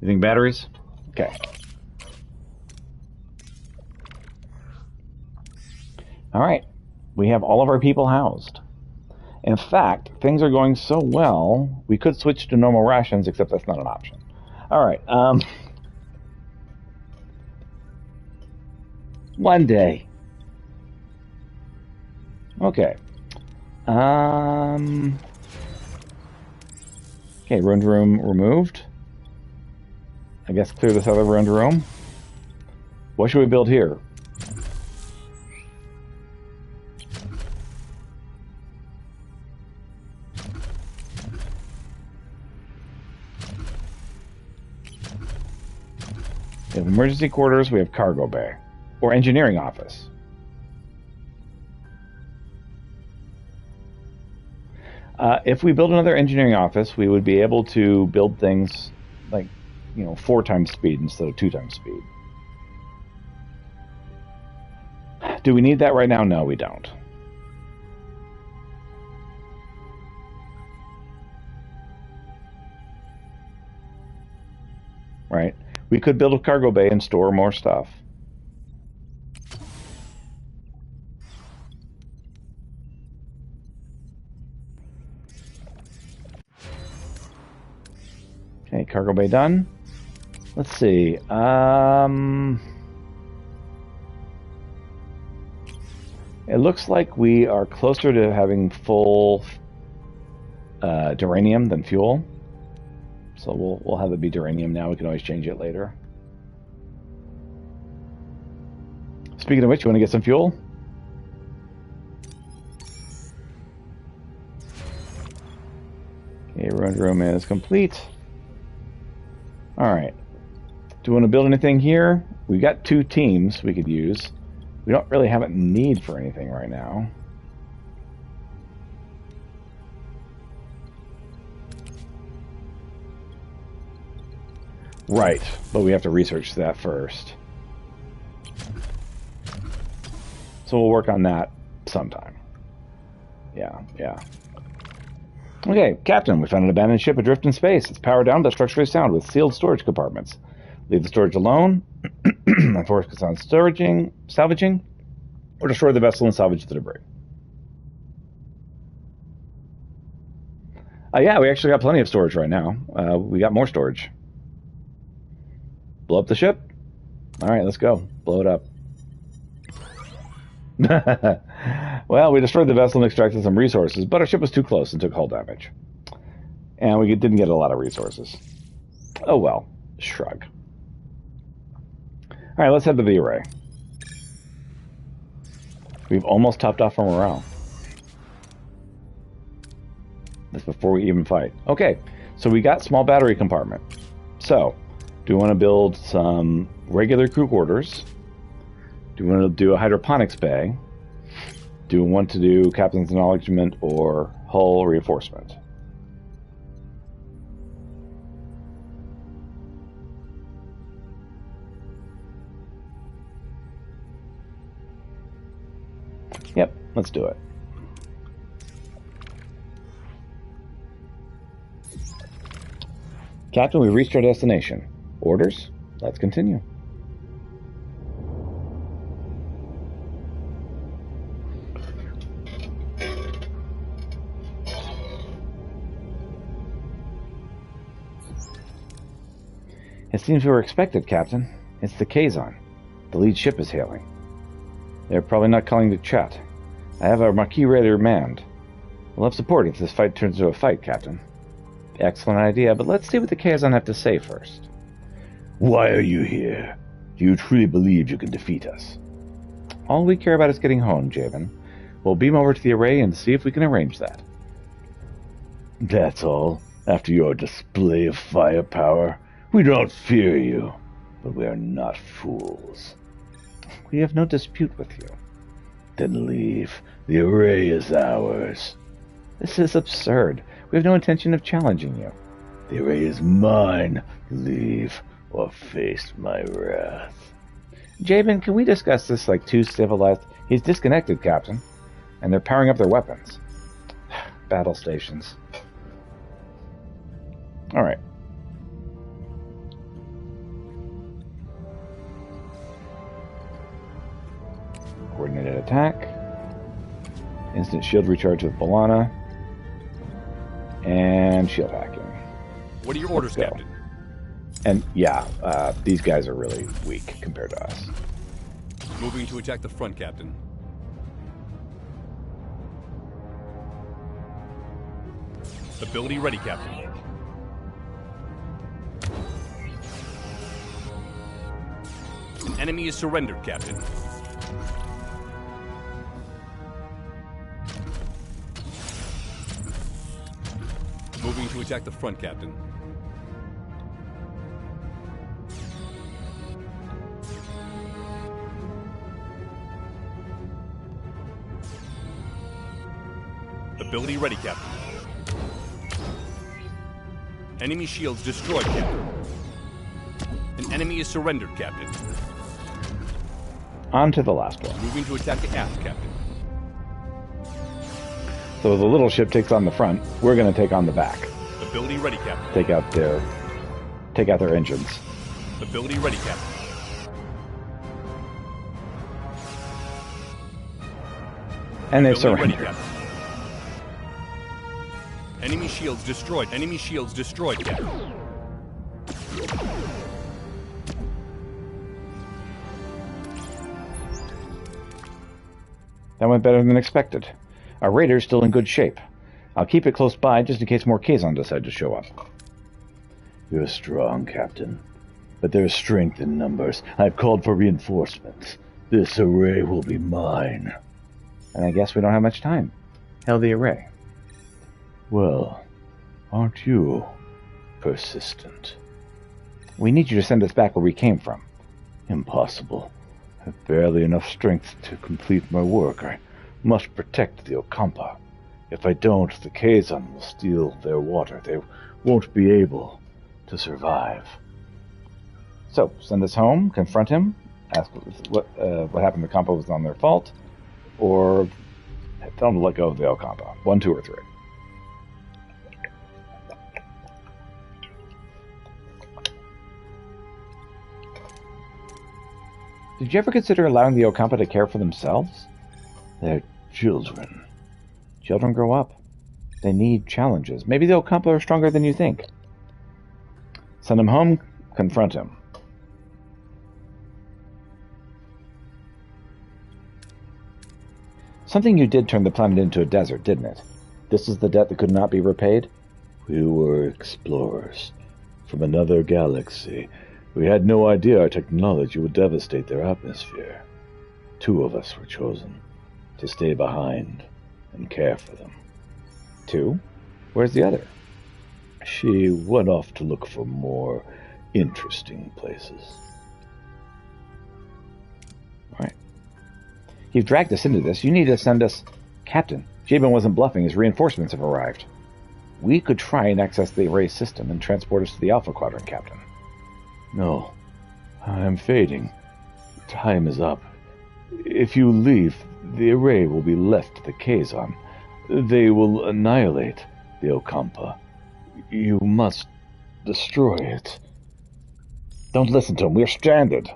think batteries? Okay. All right. We have all of our people housed. In fact, things are going so well, we could switch to normal rations, except that's not an option. All right. One day. Okay. Okay, ruined room removed. I guess clear this other ruined room. What should we build here? We have emergency quarters, we have cargo bay. Or engineering office. If we build another engineering office, we would be able to build things like, 4 times speed instead of 2 times speed. Do we need that right now? No, we don't. Right? We could build a cargo bay and store more stuff. Okay, cargo bay done. Let's see. It looks like we are closer to having full duranium than fuel. So we'll have it be duranium now. We can always change it later. Speaking of which, you want to get some fuel? Okay, ruined room is complete. Alright. Do we want to build anything here? We've got 2 teams we could use. We don't really have a need for anything right now. Right, but we have to research that first. So we'll work on that sometime. Yeah. Okay, Captain, we found an abandoned ship adrift in space. It's powered down but structurally sound with sealed storage compartments. Leave the storage alone, and focus on salvaging, or destroy the vessel and salvage the debris. Yeah, we actually got plenty of storage right now. We got more storage. Blow up the ship? Alright, let's go. Blow it up. Well, we destroyed the vessel and extracted some resources, but our ship was too close and took hull damage. And we didn't get a lot of resources. Oh well. Shrug. Alright, let's head to the array. We've almost topped off our morale. That's before we even fight. Okay, so we got small battery compartment. So, do we want to build some regular crew quarters? Do we want to do a hydroponics bay? Do we want to do captain's acknowledgement or hull reinforcement? Yep, let's do it. Captain, we've reached our destination. Orders? Let's continue. It seems we were expected, Captain. It's the Kazon. The lead ship is hailing. They're probably not calling to chat. I have our Marquis Raider manned. We'll have support if this fight turns into a fight, Captain. Excellent idea, but let's see what the Kazon have to say first. Why are you here? Do you truly believe you can defeat us? All we care about is getting home, Javen. We'll beam over to the array and see if we can arrange that. That's all. After your display of firepower, we don't fear you, but we are not fools. We have no dispute with you. Then leave. The array is ours. This is absurd. We have no intention of challenging you. The array is mine. Leave, or face my wrath. Javen, can we discuss this like 2 civilized... He's disconnected, Captain. And they're powering up their weapons. Battle stations. All right. Coordinated attack. Instant shield recharge with Balana. And shield hacking. What are your orders, Let's go. Captain? And yeah, these guys are really weak compared to us. Moving to attack the front, Captain. Ability ready, Captain. An enemy is surrendered, Captain. Moving to attack the front, Captain. Ability ready, Captain. Enemy shields destroyed, Captain. An enemy is surrendered, Captain. On to the last one. Moving to attack the aft, Captain. So the little ship takes on the front. We're going to take on the back. Ability ready, Captain. Take out their engines. Ability ready, Captain. And they Ability ready, surrender. Captain. Enemy shields destroyed. Enemy shields destroyed, Captain. That went better than expected. Our raider's still in good shape. I'll keep it close by just in case more Kazon decide to show up. You're strong, Captain. But there's strength in numbers. I've called for reinforcements. This array will be mine. And I guess we don't have much time. Hail the array. Well, aren't you persistent? We need you to send us back where we came from. Impossible. I've barely enough strength to complete my work. I must protect the Okampa. If I don't, the Kazon will steal their water. They won't be able to survive. So, send us home, confront him, ask what happened to Okampa was not their fault, or tell them to let go of the Okampa. 1, 2, or 3. Did you ever consider allowing the Okampa to care for themselves? They're children. Children grow up. They need challenges. Maybe the Okampa are stronger than you think. Send him home, confront him. Something you did turn the planet into a desert, didn't it? This is the debt that could not be repaid? We were explorers from another galaxy. We had no idea our technology would devastate their atmosphere. 2 of us were chosen to stay behind and care for them. 2? Where's the other? She went off to look for more interesting places. Alright. You've dragged us into this. You need to send us... Captain, Jabin wasn't bluffing. His reinforcements have arrived. We could try and access the array system and transport us to the Alpha Quadrant, Captain. No, I'm fading. Time is up. If you leave, the array will be left to the Kazon. They will annihilate the Okampa. You must destroy it. Don't listen to him. We're stranded.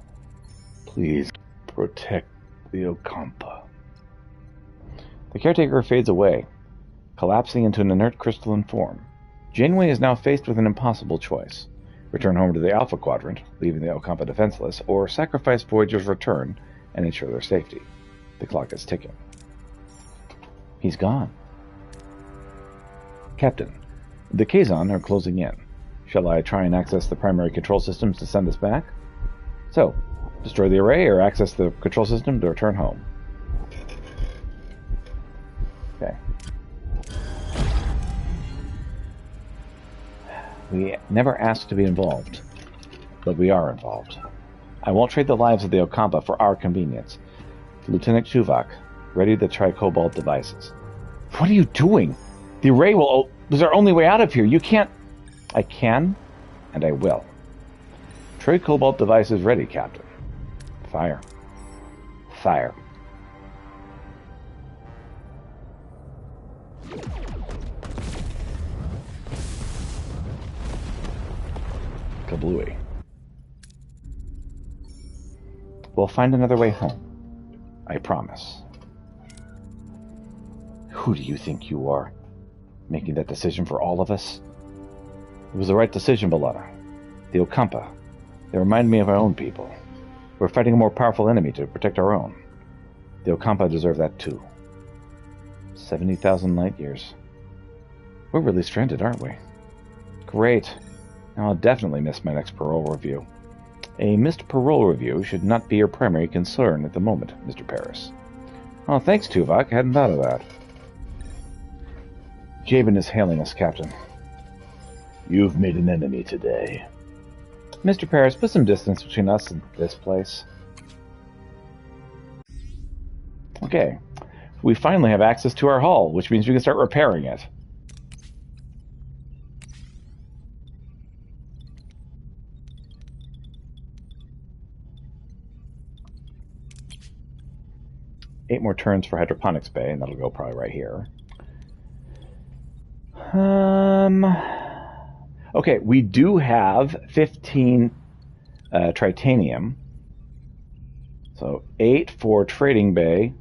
Please protect the Okampa. The caretaker fades away, collapsing into an inert crystalline form. Janeway is now faced with an impossible choice. Return home to the Alpha Quadrant, leaving the Okampa defenseless, or sacrifice Voyager's return and ensure their safety. The clock is ticking. He's gone. Captain, the Kazon are closing in. Shall I try and access the primary control systems to send us back? So, destroy the array or access the control system to return home. Okay. We never asked to be involved, but we are involved. I won't trade the lives of the Okampa for our convenience. Lieutenant Chuvak, ready the tri-cobalt devices. What are you doing? The array was our only way out of here. You can't... I can, and I will. Tri-cobalt devices ready, Captain. Fire. Fire. kablooey. We'll find another way home. I promise. Who do you think you are, making that decision for all of us? It was the right decision, Balata. The Okampa. They remind me of our own people. We're fighting a more powerful enemy to protect our own. The Okampa deserve that too. 70,000 light years. We're really stranded, aren't we? Great. Now I'll definitely miss my next parole review. A missed parole review should not be your primary concern at the moment, Mr. Paris. Oh, thanks, Tuvok. I hadn't thought of that. Jabin is hailing us, Captain. You've made an enemy today. Mr. Paris, put some distance between us and this place. Okay. We finally have access to our hull, which means we can start repairing it. Eight more turns for hydroponics bay, and that'll go probably right here. Okay, we do have 15 tritanium. So 8 for trading bay,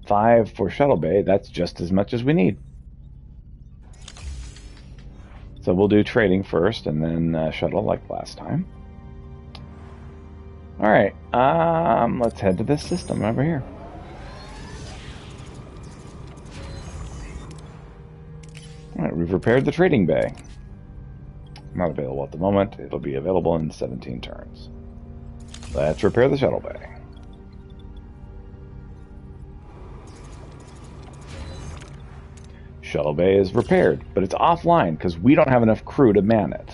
5 for shuttle bay. That's just as much as we need. So we'll do trading first, and then shuttle like last time. All right, let's head to this system over here. All right, we've repaired the trading bay. Not available at the moment. It'll be available in 17 turns. Let's repair the shuttle bay. Shuttle bay is repaired, but it's offline because we don't have enough crew to man it.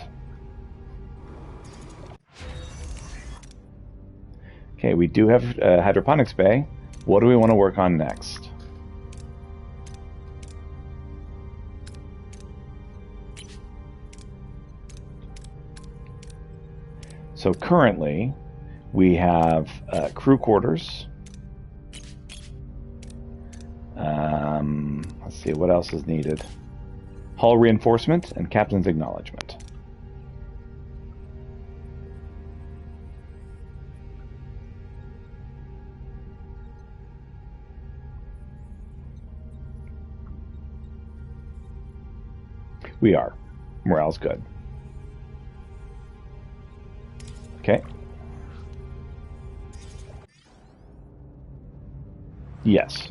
Okay, we do have hydroponics bay. What do we want to work on next? So currently, we have crew quarters. Let's see, what else is needed? Hull reinforcement and captain's acknowledgement. We are. Morale's good. Okay. Yes.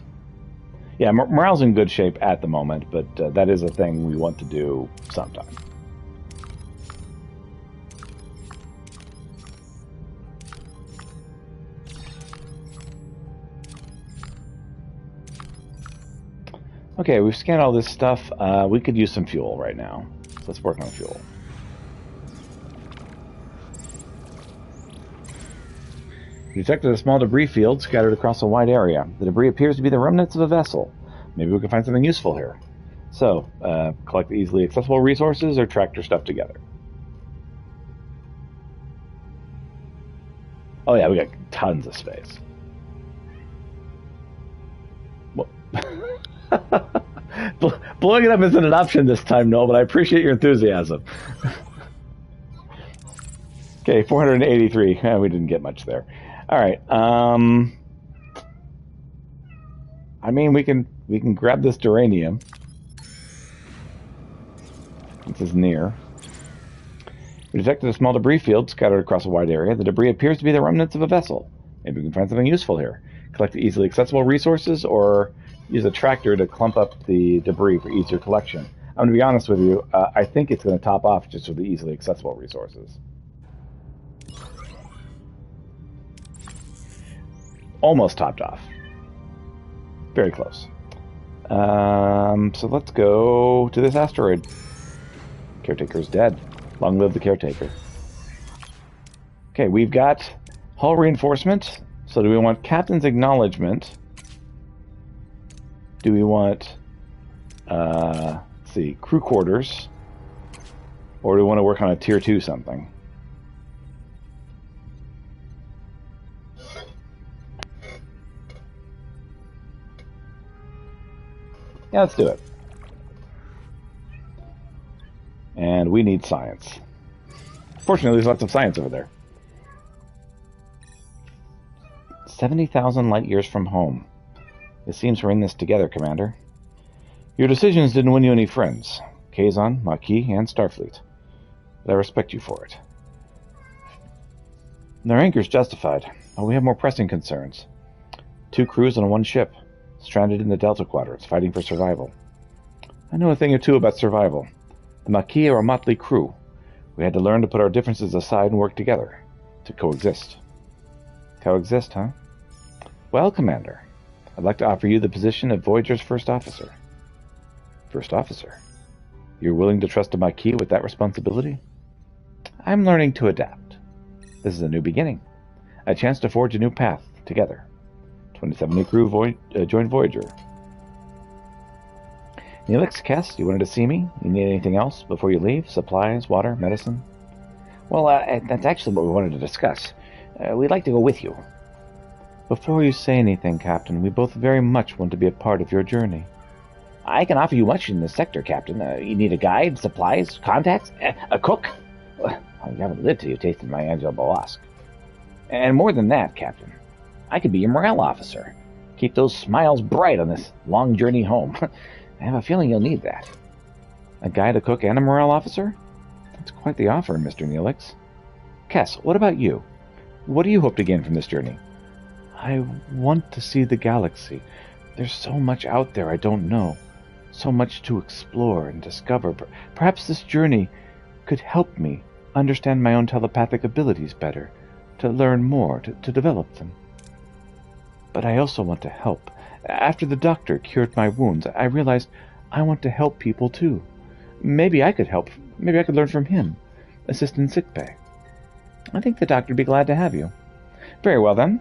Yeah, morale's in good shape at the moment, but that is a thing we want to do sometime. Okay, we've scanned all this stuff. We could use some fuel right now. So let's work on fuel. We detected a small debris field scattered across a wide area. The debris appears to be the remnants of a vessel. Maybe we can find something useful here. So, collect easily accessible resources or tractor stuff together. Oh yeah, we got tons of space. Well, blowing it up isn't an option this time, Noel, but I appreciate your enthusiasm. Okay, 483. We didn't get much there. All right. I mean, we can grab this duranium. This is near. We detected a small debris field scattered across a wide area. The debris appears to be the remnants of a vessel. Maybe we can find something useful here. Collect easily accessible resources, or use a tractor to clump up the debris for easier collection. I'm going to be honest with you. I think it's going to top off just with the easily accessible resources. Almost topped off. Very close. So let's go to this asteroid. Caretaker's dead. Long live the caretaker. Okay, we've got hull reinforcement. So do we want captain's acknowledgement? Do we want, let's see, crew quarters? Or do we want to work on a tier 2 something? Yeah, let's do it. And we need science. Fortunately, there's lots of science over there. 70,000 light years from home. It seems we're in this together, Commander. Your decisions didn't win you any friends. Kazon, Maquis, and Starfleet. But I respect you for it. Their anger's justified, but we have more pressing concerns. 2 crews on one ship, stranded in the Delta Quadrants, fighting for survival. I know a thing or two about survival. The Maquis are a motley crew. We had to learn to put our differences aside and work together. To coexist. Coexist, huh? Well, Commander, I'd like to offer you the position of Voyager's first officer. First officer? You're willing to trust a Maquis with that responsibility? I'm learning to adapt. This is a new beginning. A chance to forge a new path together. 27 new crew joined Voyager. Neelix, Kess, you wanted to see me? You need anything else before you leave? Supplies, water, medicine? Well, that's actually what we wanted to discuss. We'd like to go with you. Before you say anything, Captain, we both very much want to be a part of your journey. I can offer you much in this sector, Captain. You need a guide, supplies, contacts, a cook? Well, you haven't lived till you've tasted my Angela Bolasque. And more than that, Captain, I could be your morale officer. Keep those smiles bright on this long journey home. I have a feeling you'll need that. A guide, a cook, and a morale officer? That's quite the offer, Mr. Neelix. Kess, what about you? What do you hope to gain from this journey? I want to see the galaxy. There's so much out there I don't know. So much to explore and discover. Perhaps this journey could help me understand my own telepathic abilities better, to learn more, to develop them. But I also want to help. After the doctor cured my wounds, I realized I want to help people too. Maybe I could help. Maybe I could learn from him. Assist in sickbay. I think the doctor would be glad to have you. Very well then.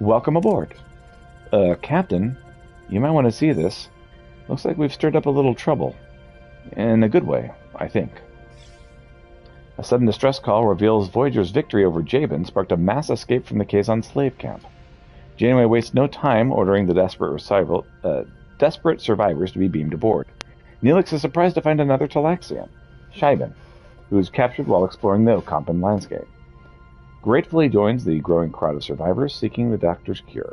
Welcome aboard. Captain, you might want to see this. Looks like we've stirred up a little trouble. In a good way, I think. A sudden distress call reveals Voyager's victory over Jabin sparked a mass escape from the Kazon slave camp. Janeway wastes no time ordering the desperate survivors to be beamed aboard. Neelix is surprised to find another Talaxian, Shaiban, who was captured while exploring the Okampan landscape. Gratefully joins the growing crowd of survivors seeking the doctor's cure.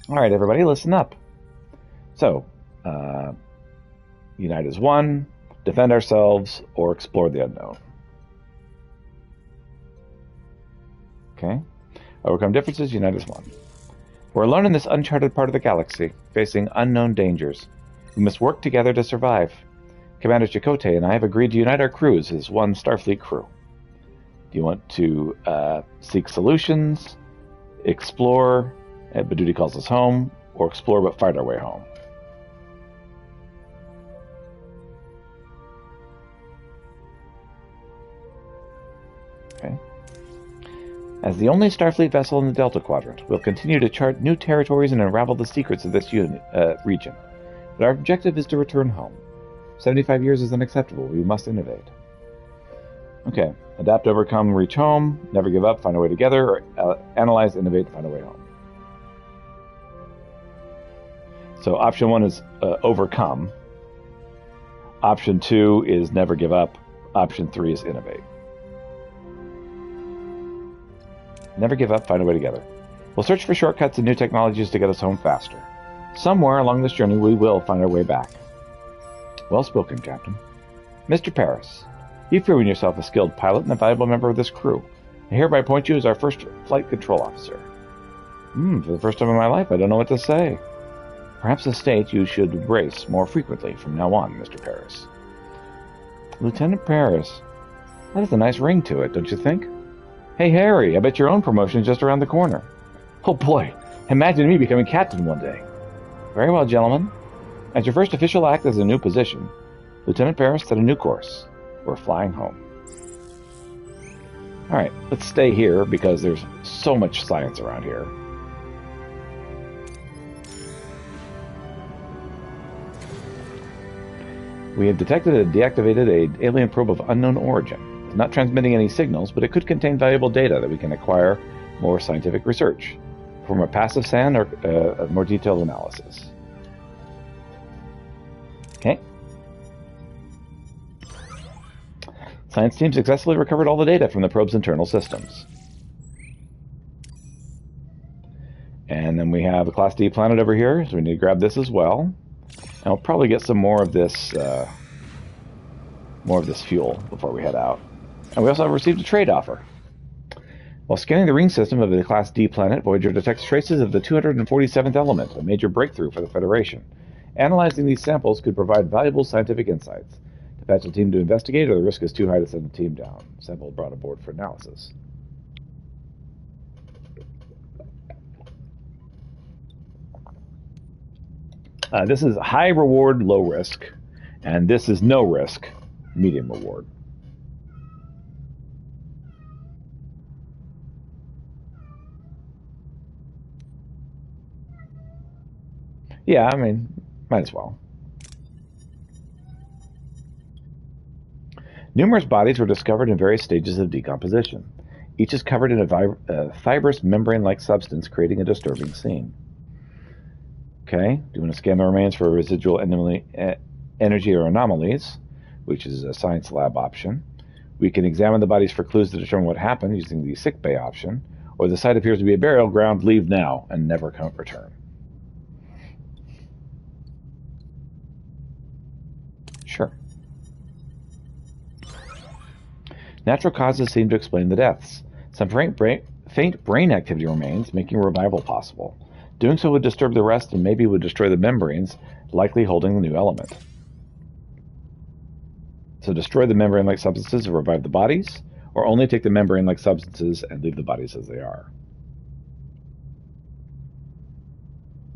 Alright, everybody, listen up. So, unite as one, defend ourselves, or explore the unknown. Okay? Overcome differences, unite as one. We're alone in this uncharted part of the galaxy, facing unknown dangers. We must work together to survive. Commander Chakotay and I have agreed to unite our crews as one Starfleet crew. Do you want to seek solutions, explore, but duty calls us home, or explore but fight our way home? Okay. As the only Starfleet vessel in the Delta Quadrant, we'll continue to chart new territories and unravel the secrets of this region. But our objective is to return home. 75 years is unacceptable. We must innovate. Okay. Adapt, overcome, reach home. Never give up, find a way together. Or analyze, innovate, find a way home. So option 1 is overcome. Option 2 is never give up. Option 3 is innovate. Never give up, find a way together. We'll search for shortcuts and new technologies to get us home faster. Somewhere along this journey, we will find our way back. Well spoken, Captain. Mr. Paris, you've proven yourself a skilled pilot and a valuable member of this crew. I hereby appoint you as our first flight control officer. For the first time in my life, I don't know what to say. Perhaps a state you should race more frequently from now on, Mr. Paris. Lieutenant Paris, that has a nice ring to it, don't you think? Hey, Harry, I bet your own promotion is just around the corner. Oh boy, imagine me becoming captain one day. Very well, gentlemen. As your first official act as a new position, Lieutenant Paris set a new course. We're flying home. Alright, let's stay here because there's so much science around here. We have detected and deactivated an alien probe of unknown origin. It's not transmitting any signals, but it could contain valuable data that we can acquire more scientific research, from a passive scan or a more detailed analysis. Okay. Science team successfully recovered all the data from the probe's internal systems. And then we have a Class D planet over here, so we need to grab this as well. And we'll probably get some more of this fuel before we head out. And we also have received a trade offer. While scanning the ring system of the Class D planet, Voyager detects traces of the 247th element, a major breakthrough for the Federation. Analyzing these samples could provide valuable scientific insights. Dispatch a team to investigate, or the risk is too high to send the team down. Sample brought aboard for analysis. This is high reward, low risk, and this is no risk, medium reward. Yeah, I mean, might as well. Numerous bodies were discovered in various stages of decomposition. Each is covered in a fibrous membrane-like substance, creating a disturbing scene. Okay, do you want to scan the remains for residual energy or anomalies, which is a science lab option. We can examine the bodies for clues to determine what happened using the sick bay option, or the site appears to be a burial ground, leave now and never return. Sure. Natural causes seem to explain the deaths. Some faint brain activity remains, making revival possible. Doing so would disturb the rest and maybe would destroy the membranes, likely holding the new element. So destroy the membrane-like substances to revive the bodies, or only take the membrane-like substances and leave the bodies as they are.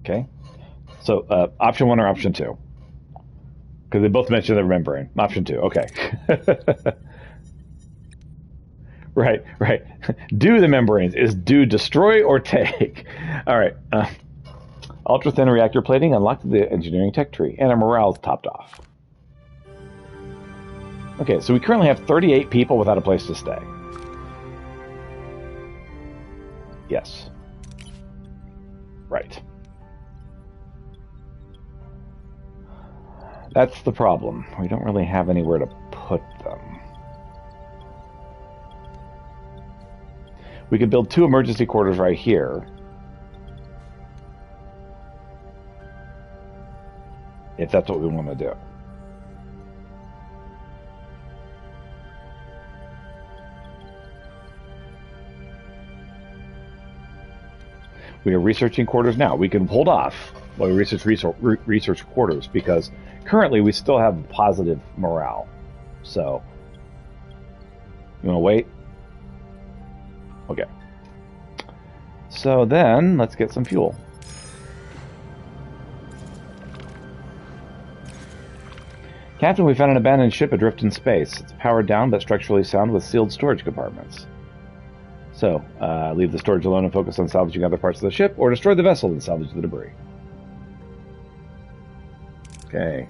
Okay? So option 1 or option 2? Because they both mention the membrane. Option 2, okay. Right. Do the membranes. Is do destroy or take? All right. Ultra-thin reactor plating unlocked the engineering tech tree, and our morale is topped off. Okay, so we currently have 38 people without a place to stay. Yes. Right. That's the problem. We don't really have anywhere to put them. We could build 2 emergency quarters right here. If that's what we want to do. We are researching quarters now. We can hold off while we research quarters, because currently we still have positive morale. So, you want to wait? Okay. So then, let's get some fuel. Captain, we found an abandoned ship adrift in space. It's powered down but structurally sound with sealed storage compartments. So, leave the storage alone and focus on salvaging other parts of the ship, or destroy the vessel and salvage the debris. Okay.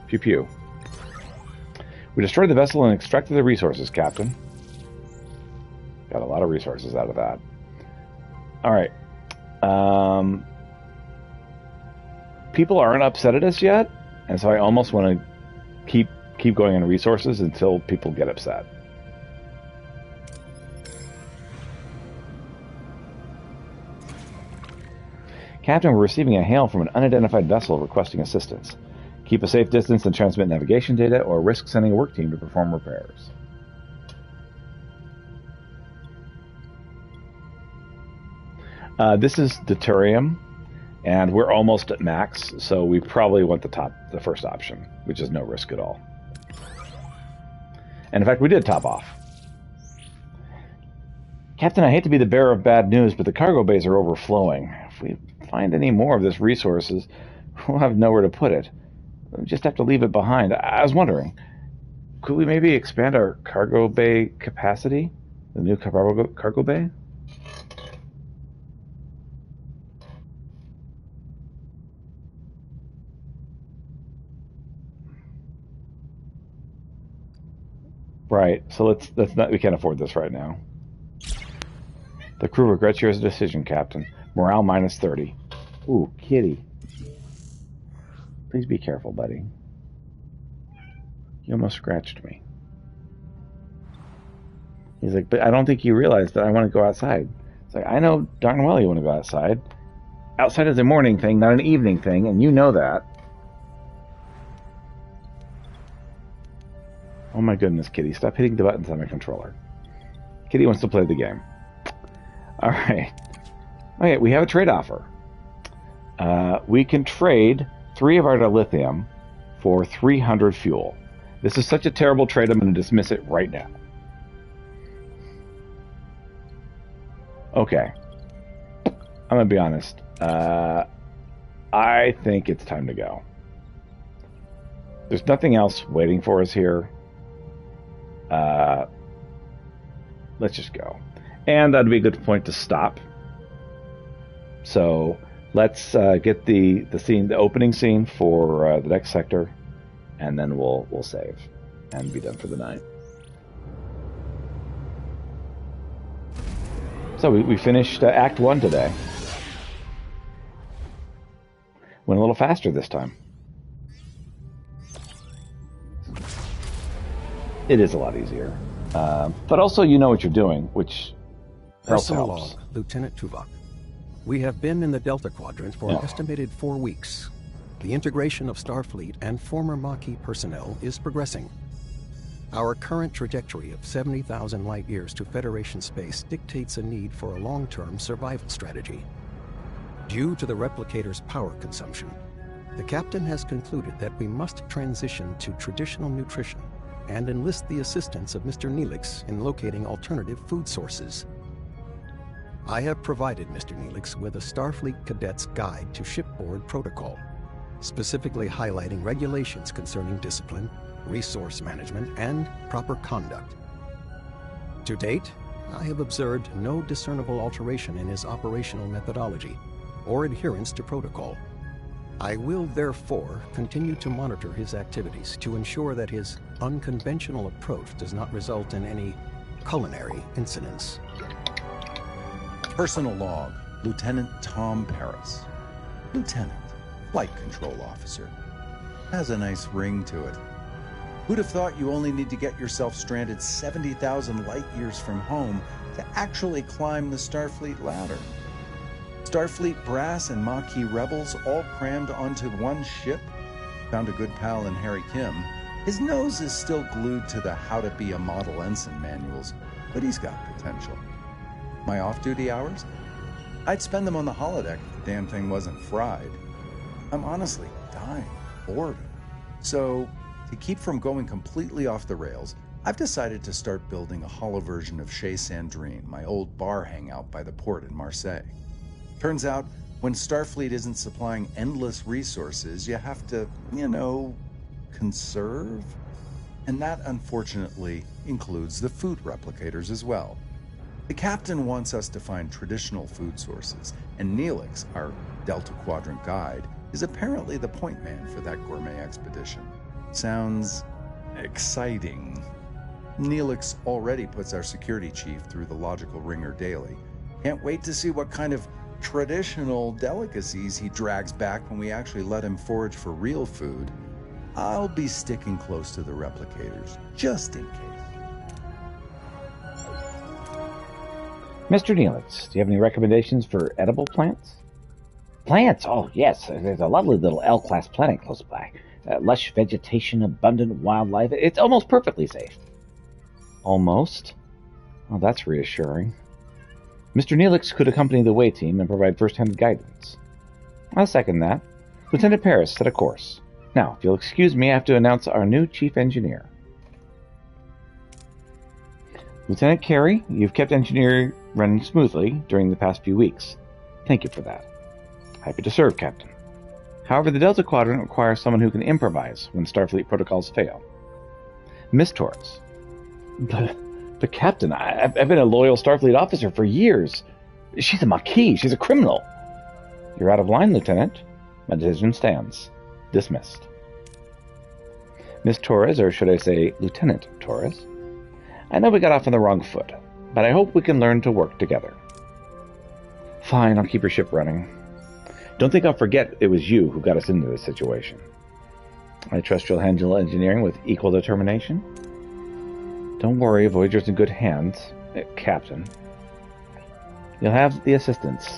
Pew pew. We destroyed the vessel and extracted the resources, Captain. Got a lot of resources out of that. Alright. People aren't upset at us yet, and so I almost want to keep going on resources until people get upset. Captain, we're receiving a hail from an unidentified vessel requesting assistance. Keep a safe distance and transmit navigation data, or risk sending a work team to perform repairs. This is deuterium, and we're almost at max, so we probably want the first option, which is no risk at all. And in fact, we did top off. Captain, I hate to be the bearer of bad news, but the cargo bays are overflowing. If we find any more of this resources, we'll have nowhere to put it. We'll just have to leave it behind. I was wondering, could we maybe expand our cargo bay capacity? The new cargo bay? Right, so let's not, we can't afford this right now. The crew regrets your decision, Captain. Morale minus 30. Ooh, kitty. Please be careful, buddy. You almost scratched me. He's like, but I don't think you realize that I want to go outside. It's like, I know darn well you want to go outside. Outside is a morning thing, not an evening thing, and you know that. Oh my goodness, Kitty, stop hitting the buttons on my controller. Kitty wants to play the game. Alright. Okay, we have a trade offer. We can trade 3 of our dilithium for 300 fuel. This is such a terrible trade, I'm going to dismiss it right now. Okay. I'm going to be honest. I think it's time to go. There's nothing else waiting for us here. Let's just go. And that'd be a good point to stop. So let's get the scene, the opening scene for the next sector, and then we'll save and be done for the night. So we finished Act 1 today. Went a little faster this time. It is a lot easier. But also you know what you're doing, which Personal helps. log, Lieutenant Tuvok. We have been in the Delta Quadrant for an estimated 4 weeks. The integration of Starfleet and former Maquis personnel is progressing. Our current trajectory of 70,000 light-years to Federation space dictates a need for a long-term survival strategy. Due to the replicator's power consumption, the captain has concluded that we must transition to traditional nutrition and enlist the assistance of Mr. Neelix in locating alternative food sources. I have provided Mr. Neelix with a Starfleet Cadet's Guide to Shipboard Protocol, specifically highlighting regulations concerning discipline, resource management, and proper conduct. To date, I have observed no discernible alteration in his operational methodology or adherence to protocol. I will therefore continue to monitor his activities to ensure that his unconventional approach does not result in any culinary incidents. Personal log, Lieutenant Tom Paris. Lieutenant, Flight Control Officer. Has a nice ring to it. Who'd have thought you only need to get yourself stranded 70,000 light-years from home to actually climb the Starfleet ladder? Starfleet brass and Maquis rebels all crammed onto one ship? Found a good pal in Harry Kim. His nose is still glued to the How to Be a Model Ensign manuals, but he's got potential. My off-duty hours? I'd spend them on the holodeck if the damn thing wasn't fried. I'm honestly dying of boredom. So, to keep from going completely off the rails, I've decided to start building a holo version of Chez Sandrine, my old bar hangout by the port in Marseille. Turns out, when Starfleet isn't supplying endless resources, you have to, conserve? And that, unfortunately, includes the food replicators as well. The captain wants us to find traditional food sources, and Neelix, our Delta Quadrant guide, is apparently the point man for that gourmet expedition. Sounds exciting. Neelix already puts our security chief through the logical ringer daily. Can't wait to see what kind of traditional delicacies he drags back when we actually let him forage for real food. I'll be sticking close to the replicators, just in case. Mr. Neelix, do you have any recommendations for edible plants? Plants? Oh, yes. There's a lovely little L-class planet close by. Lush vegetation, abundant wildlife. It's almost perfectly safe. Almost? Well, that's reassuring. Mr. Neelix could accompany the way team and provide first-hand guidance. I'll second that. Lieutenant Paris, set a course. Now, if you'll excuse me, I have to announce our new chief engineer. Lieutenant Carey, you've kept engineering running smoothly during the past few weeks. Thank you for that. Happy to serve, Captain. However, the Delta Quadrant requires someone who can improvise when Starfleet protocols fail. Miss Torres. But Captain, I've been a loyal Starfleet officer for years. She's a Maquis. She's a criminal. You're out of line, Lieutenant. My decision stands. Dismissed. Miss Torres, or should I say Lieutenant Torres? I know we got off on the wrong foot, but I hope we can learn to work together. Fine, I'll keep your ship running. Don't think I'll forget it was you who got us into this situation. I trust you'll handle engineering with equal determination. Don't worry, Voyager's in good hands, Captain. You'll have the assistants.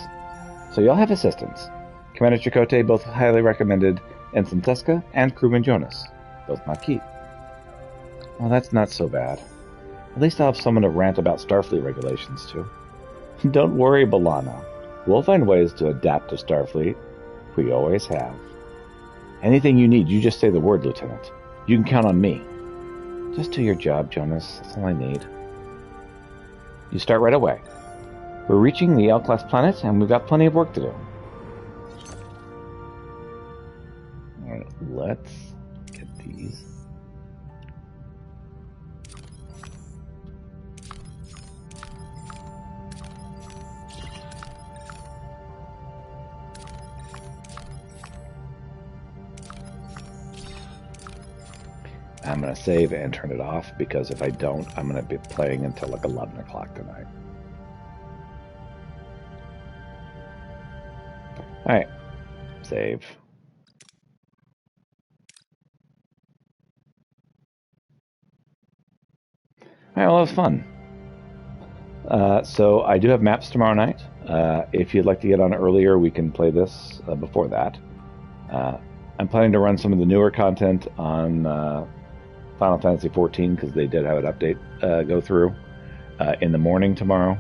So you'll have assistants. Commander Chakotay, both highly recommended Ensign Teska, and Crewman Jonas, both Maquis. Well, that's not so bad. At least I'll have someone to rant about Starfleet regulations to. Don't worry, B'Elanna. We'll find ways to adapt to Starfleet. We always have. Anything you need, you just say the word, Lieutenant. You can count on me. Just do your job, Jonas. That's all I need. You start right away. We're reaching the L-class planet, and we've got plenty of work to do. Alright, let's get these. I'm going to save and turn it off, because if I don't, I'm going to be playing until like 11 o'clock tonight. Alright. Save. Alright, well, that was fun. So I do have maps tomorrow night. If you'd like to get on earlier, we can play this before that. I'm planning to run some of the newer content on Final Fantasy XIV, because they did have an update go through in the morning tomorrow.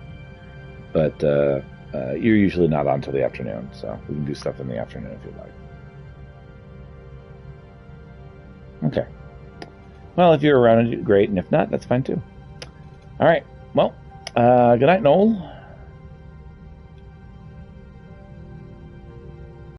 But you're usually not on till the afternoon, so we can do stuff in the afternoon if you'd like. Okay. Well, if you're around, great, and if not, that's fine too. All right. Well, good night, Noel.